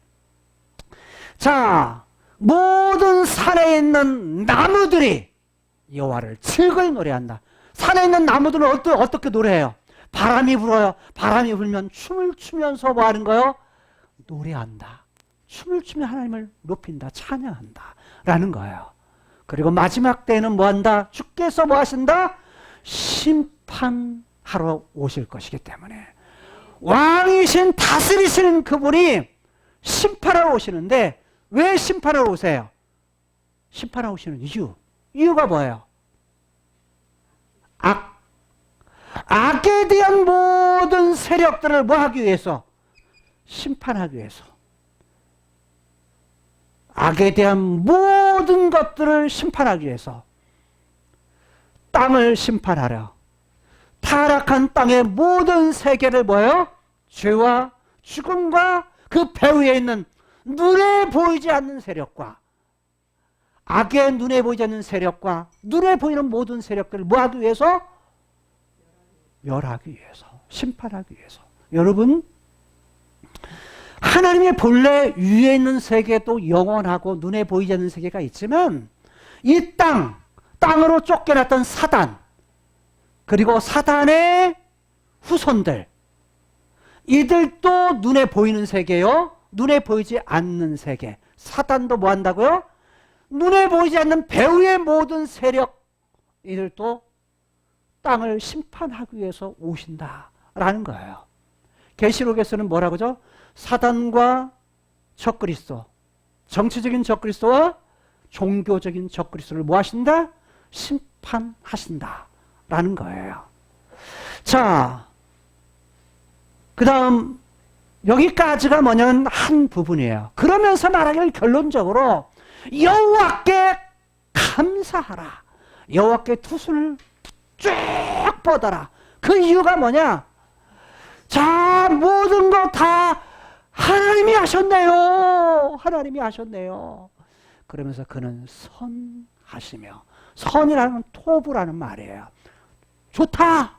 자, 모든 산에 있는 나무들이 여호와를 즐거이 노래한다. 산에 있는 나무들은 어떻게 노래해요? 바람이 불어요. 바람이 불면 춤을 추면서 뭐 하는 거예요? 노래한다. 춤을 추며 하나님을 높인다. 찬양한다. 라는 거예요. 그리고 마지막 때에는 뭐 한다? 주께서 뭐 하신다? 심판하러 오실 것이기 때문에. 왕이신 다스리시는 그분이 심판하러 오시는데 왜 심판하러 오세요? 심판하러 오시는 이유가 뭐예요? 악에 대한 모든 세력들을 뭐 하기 위해서? 심판하기 위해서. 악에 대한 모든 것들을 심판하기 위해서. 땅을 심판하려. 타락한 땅의 모든 세계를 뭐예요? 죄와 죽음과 그 배후에 있는 눈에 보이지 않는 세력과 악의 눈에 보이지 않는 세력과 눈에 보이는 모든 세력들을 뭐 하기 위해서? 멸하기 위해서. 심판하기 위해서. 여러분, 하나님의 본래 위에 있는 세계도 영원하고 눈에 보이지 않는 세계가 있지만 이 땅으로 쫓겨났던 사단, 그리고 사단의 후손들, 이들도 눈에 보이는 세계요, 눈에 보이지 않는 세계. 사단도 뭐 한다고요? 눈에 보이지 않는 배후의 모든 세력, 이들도 땅을 심판하기 위해서 오신다라는 거예요. 계시록에서는 뭐라고 하죠? 사단과 적그리스도, 정치적인 적그리스도와 종교적인 적그리스도를 뭐 하신다? 심판하신다 라는 거예요. 자, 그 다음 여기까지가 뭐냐면 한 부분이에요. 그러면서 말하기를 결론적으로 여호와께 감사하라. 여호와께 두 손을 쭉 뻗어라. 그 이유가 뭐냐? 자, 모든 거 다 하나님이 하셨네요. 하나님이 하셨네요. 그러면서 그는 선하시며, 선이라는 건 토부라는 말이에요. 좋다.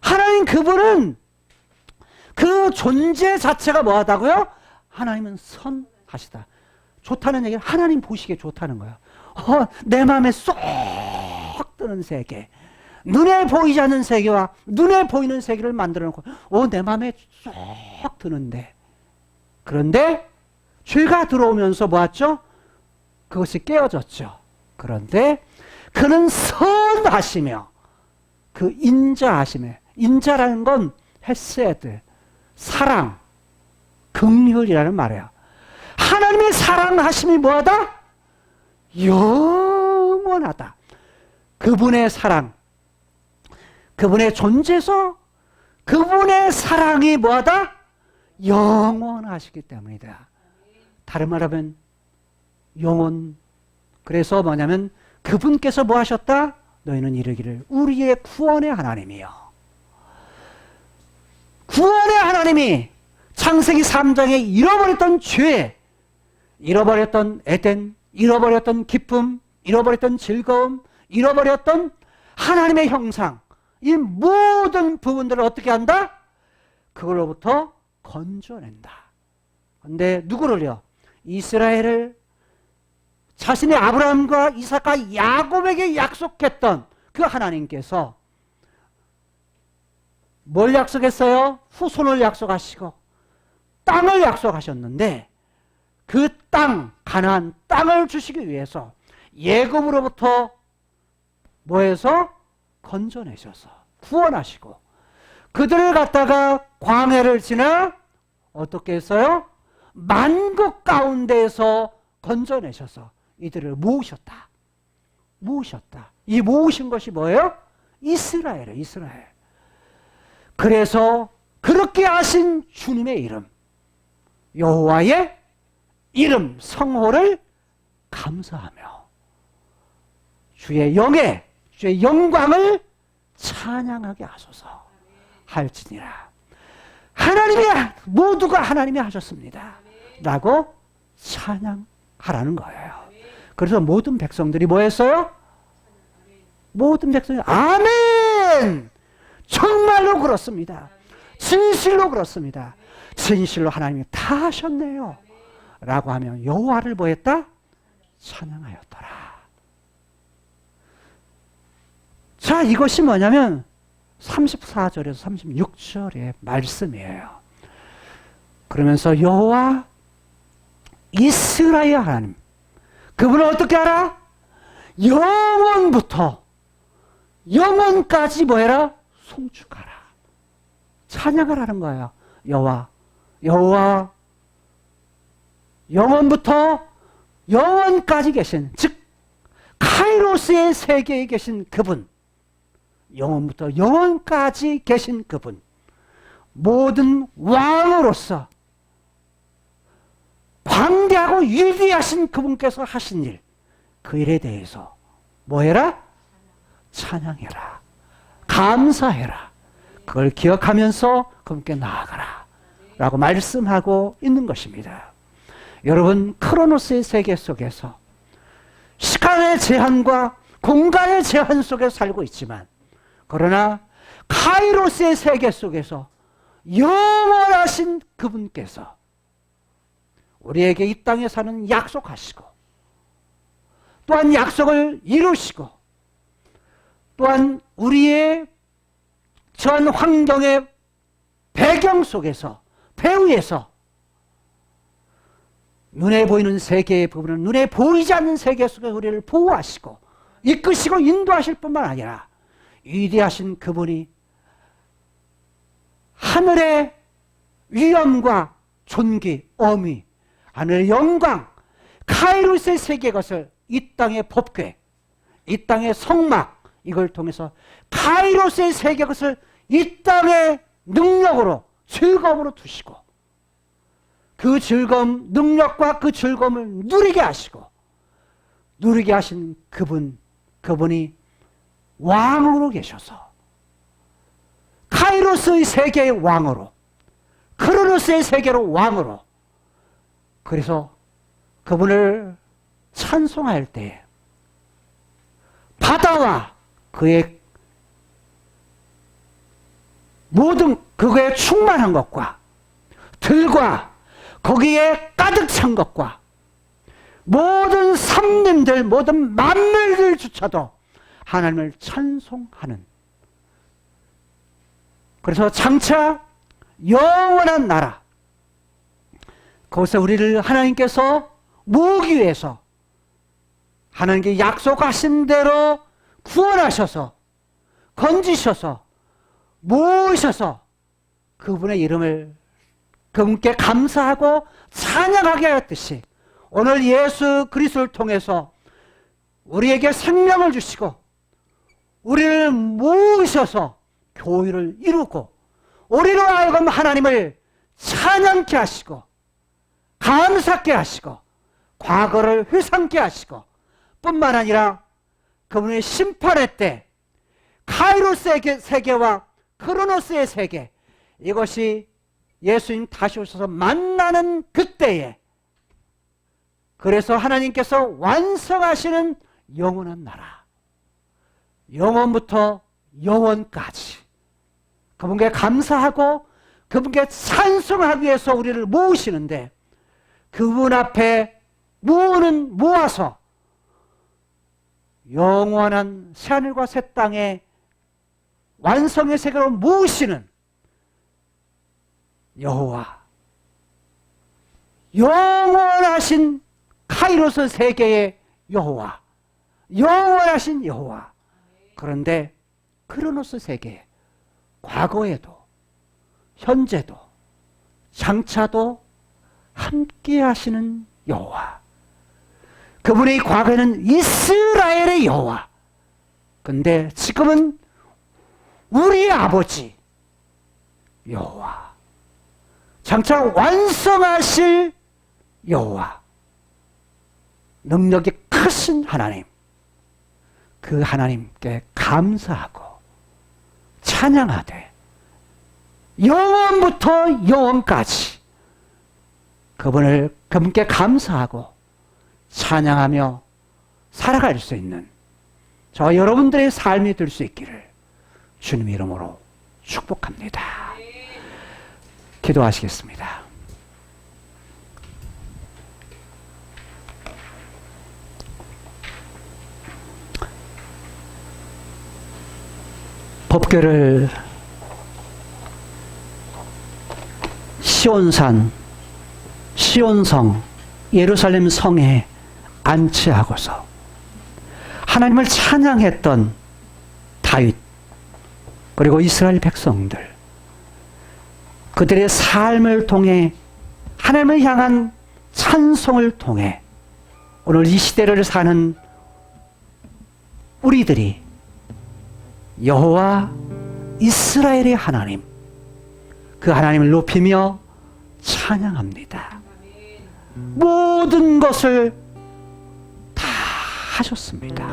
하나님 그분은 그 존재 자체가 뭐하다고요? 하나님은 선하시다. 좋다는 얘기는 하나님 보시기에 좋다는 거야. 내 마음에 쏙 드는 세계, 눈에 보이지 않는 세계와 눈에 보이는 세계를 만들어 놓고 내 마음에 쏙 드는데, 그런데 죄가 들어오면서 뭐했죠? 그것이 깨어졌죠. 그런데 그는 선하시며, 그 인자하시며, 인자라는 건 헤세드, 사랑, 긍휼이라는 말이에요. 하나님의 사랑하심이 뭐하다? 영원하다. 그분의 사랑, 그분의 존재서 그분의 사랑이 뭐하다? 영원하시기 때문이다. 다른 말하면 영원. 그래서 뭐냐면 그분께서 뭐 하셨다? 너희는 이르기를 우리의 구원의 하나님이요. 구원의 하나님이 창세기 3장에 잃어버렸던 죄, 잃어버렸던 에덴, 잃어버렸던 기쁨, 잃어버렸던 즐거움, 잃어버렸던 하나님의 형상, 이 모든 부분들을 어떻게 한다? 그걸로부터 건져낸다. 근데 누구를요? 이스라엘을 자신의 아브라함과 이삭과 야곱에게 약속했던 그 하나님께서 뭘 약속했어요? 후손을 약속하시고 땅을 약속하셨는데, 그 땅, 가나안 땅을 주시기 위해서 예굽으로부터 뭐해서 건져내셔서 구원하시고, 그들을 갖다가 광야를 지나 어떻게 했어요? 만국 가운데에서 건져내셔서 이들을 모으셨다. 모으셨다. 이 모으신 것이 뭐예요? 이스라엘이에요. 이스라엘. 그래서 그렇게 하신 주님의 이름, 여호와의 이름, 성호를 감사하며 주의 영예, 주의 영광을 찬양하게 하소서 할지니라. 하나님이, 모두가 하나님이 하셨습니다 라고 찬양하라는 거예요. 그래서 모든 백성들이 뭐 했어요? 모든 백성이 아멘! 정말로 그렇습니다. 진실로 그렇습니다. 진실로 하나님이 다 하셨네요 라고 하면 여호와를 뭐 했다? 찬양하였더라. 자, 이것이 뭐냐면 34절에서 36절의 말씀이에요. 그러면서 여호와 이스라엘 하나님, 그분을 어떻게 알아? 영원부터 영원까지 뭐해라? 송축하라. 찬양을 하는 거예요. 여호와, 여호와, 영원부터 영원까지 계신, 즉 카이로스의 세계에 계신 그분, 영원부터 영원까지 계신 그분, 모든 왕으로서 광대하고 위대하신 그분께서 하신 일, 그 일에 대해서 뭐해라? 찬양해라. 감사해라. 그걸 기억하면서 그분께 나아가라 라고 말씀하고 있는 것입니다. 여러분, 크로노스의 세계 속에서 시간의 제한과 공간의 제한 속에 살고 있지만, 그러나 카이로스의 세계 속에서 영원하신 그분께서 우리에게 이 땅에 사는 약속하시고, 또한 약속을 이루시고, 또한 우리의 전 환경의 배경 속에서, 배후에서 눈에 보이는 세계의 부분은 눈에 보이지 않는 세계 속에 우리를 보호하시고 이끄시고 인도하실 뿐만 아니라, 위대하신 그분이 하늘의 위엄과 존귀, 어미, 하늘의 영광, 카이로스의 세계 것을 이 땅의 법궤, 이 땅의 성막, 이걸 통해서 카이로스의 세계 것을 이 땅의 능력으로, 즐거움으로 두시고, 그 즐거움, 능력과 그 즐거움을 누리게 하시고, 누리게 하신 그분이 왕으로 계셔서 카이로스의 세계의 왕으로, 크로노스의 세계로 왕으로, 그래서 그분을 찬송할 때 바다와 그의 모든 그거에 충만한 것과 들과 거기에 가득 찬 것과 모든 산림들, 모든 만물들조차도 하나님을 찬송하는, 그래서 장차 영원한 나라, 거기서 우리를 하나님께서 모으기 위해서 하나님께 약속하신 대로 구원하셔서 건지셔서 모으셔서 그분의 이름을 그분께 감사하고 찬양하게 하였듯이 오늘 예수 그리스도를 통해서 우리에게 생명을 주시고 우리를 모으셔서 교회를 이루고 우리로 하여금 하나님을 찬양케 하시고 감사케 하시고 과거를 회상케 하시고 뿐만 아니라 그분의 심판의 때 카이로스의 세계와 크로노스의 세계, 이것이 예수님 다시 오셔서 만나는 그때에, 그래서 하나님께서 완성하시는 영원한 나라, 영원부터 영원까지 그분께 감사하고 그분께 찬송하기 위해서 우리를 모으시는데, 그분 앞에 모아서 영원한 새하늘과 새 땅에 완성의 세계로 모으시는 여호와, 영원하신 카이로스 세계의 여호와, 영원하신 여호와. 그런데 크로노스 세계, 과거에도 현재도 장차도 함께 하시는 여호와, 그분의 과거에는 이스라엘의 여호와, 근데 지금은 우리의 아버지 여호와, 장차 완성하실 여호와, 능력이 크신 하나님, 그 하나님께 감사하고 찬양하되 영원부터 영원까지 그분께 감사하고 찬양하며 살아갈 수 있는 저 여러분들의 삶이 될 수 있기를 주님 이름으로 축복합니다. 기도하시겠습니다. 법궤를 시온산, 시온성, 예루살렘 성에 안치하고서 하나님을 찬양했던 다윗, 그리고 이스라엘 백성들, 그들의 삶을 통해 하나님을 향한 찬송을 통해 오늘 이 시대를 사는 우리들이 여호와 이스라엘의 하나님, 그 하나님을 높이며 찬양합니다. 모든 것을 다 하셨습니다.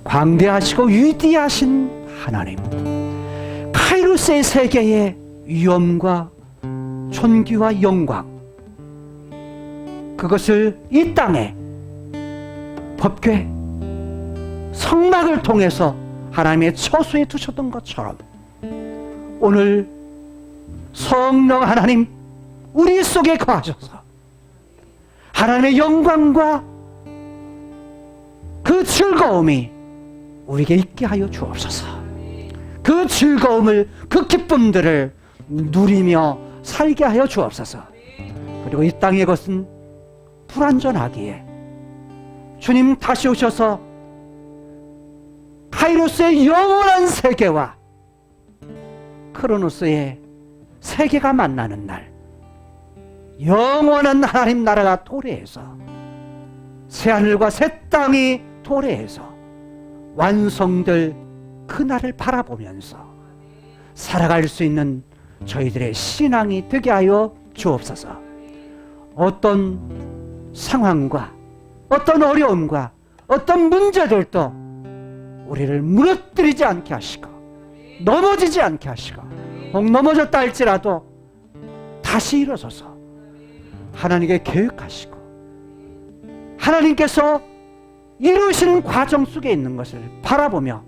광대하시고 위대하신 하나님, 카이로스의 세계의 위엄과 존귀와 영광, 그것을 이 땅에 법궤 성막을 통해서 하나님의 처소에 두셨던 것처럼 오늘 성령 하나님 우리 속에 거하셔서 하나님의 영광과 그 즐거움이 우리에게 있게 하여 주옵소서. 그 즐거움을, 그 기쁨들을 누리며 살게 하여 주옵소서. 그리고 이 땅의 것은 불완전하기에 주님 다시 오셔서 카이로스의 영원한 세계와 크로노스의 세계가 만나는 날, 영원한 하나님 나라가 도래해서 새하늘과 새 땅이 도래해서 완성될 그날을 바라보면서 살아갈 수 있는 저희들의 신앙이 되게 하여 주옵소서. 어떤 상황과 어떤 어려움과 어떤 문제들도 우리를 무너뜨리지 않게 하시고 넘어지지 않게 하시고, 혹 넘어졌다 할지라도 다시 일어서서 하나님께 계획하시고 하나님께서 이루시는 과정 속에 있는 것을 바라보며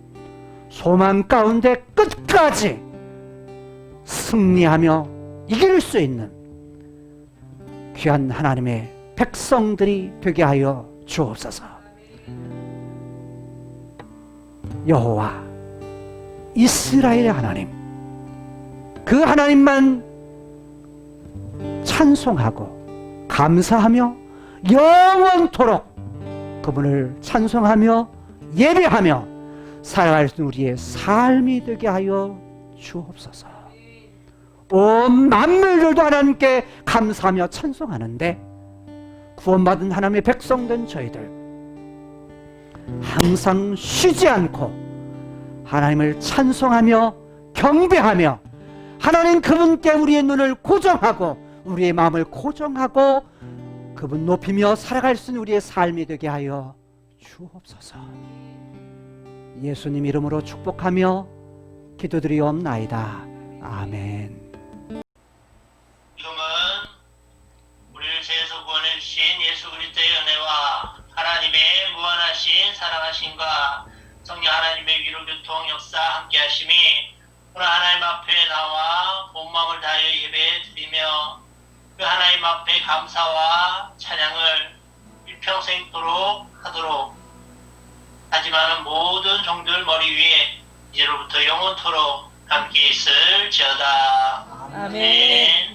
소망 가운데 끝까지 승리하며 이길 수 있는 귀한 하나님의 백성들이 되게 하여 주옵소서. 여호와 이스라엘의 하나님, 그 하나님만 찬송하고 감사하며 영원토록 그분을 찬송하며 예배하며 살아갈 수 있는 우리의 삶이 되게 하여 주옵소서. 온 만물들도 하나님께 감사하며 찬송하는데 구원받은 하나님의 백성된 저희들 항상 쉬지 않고 하나님을 찬송하며 경배하며 하나님 그분께 우리의 눈을 고정하고 우리의 마음을 고정하고 그분 높이며 살아갈 수 있는 우리의 삶이 되게 하여 주옵소서. 예수님 이름으로 축복하며 기도드리옵나이다. 아멘. 지금은 우리를 죄에서 구원해 주신 예수 그리스도의 은혜와 하나님의 무한하신 사랑하심과 성령 하나님의 위로 교통 역사 함께 하심이 오늘 하나님 앞에 나와 온 마음을 다하여 예배 드리며 그 하나님 앞에 감사와 찬양을 일평생토록 하도록 하지만은 모든 종들 머리 위에 이제로부터 영원토록 함께 있을지어다. 아멘. 아멘.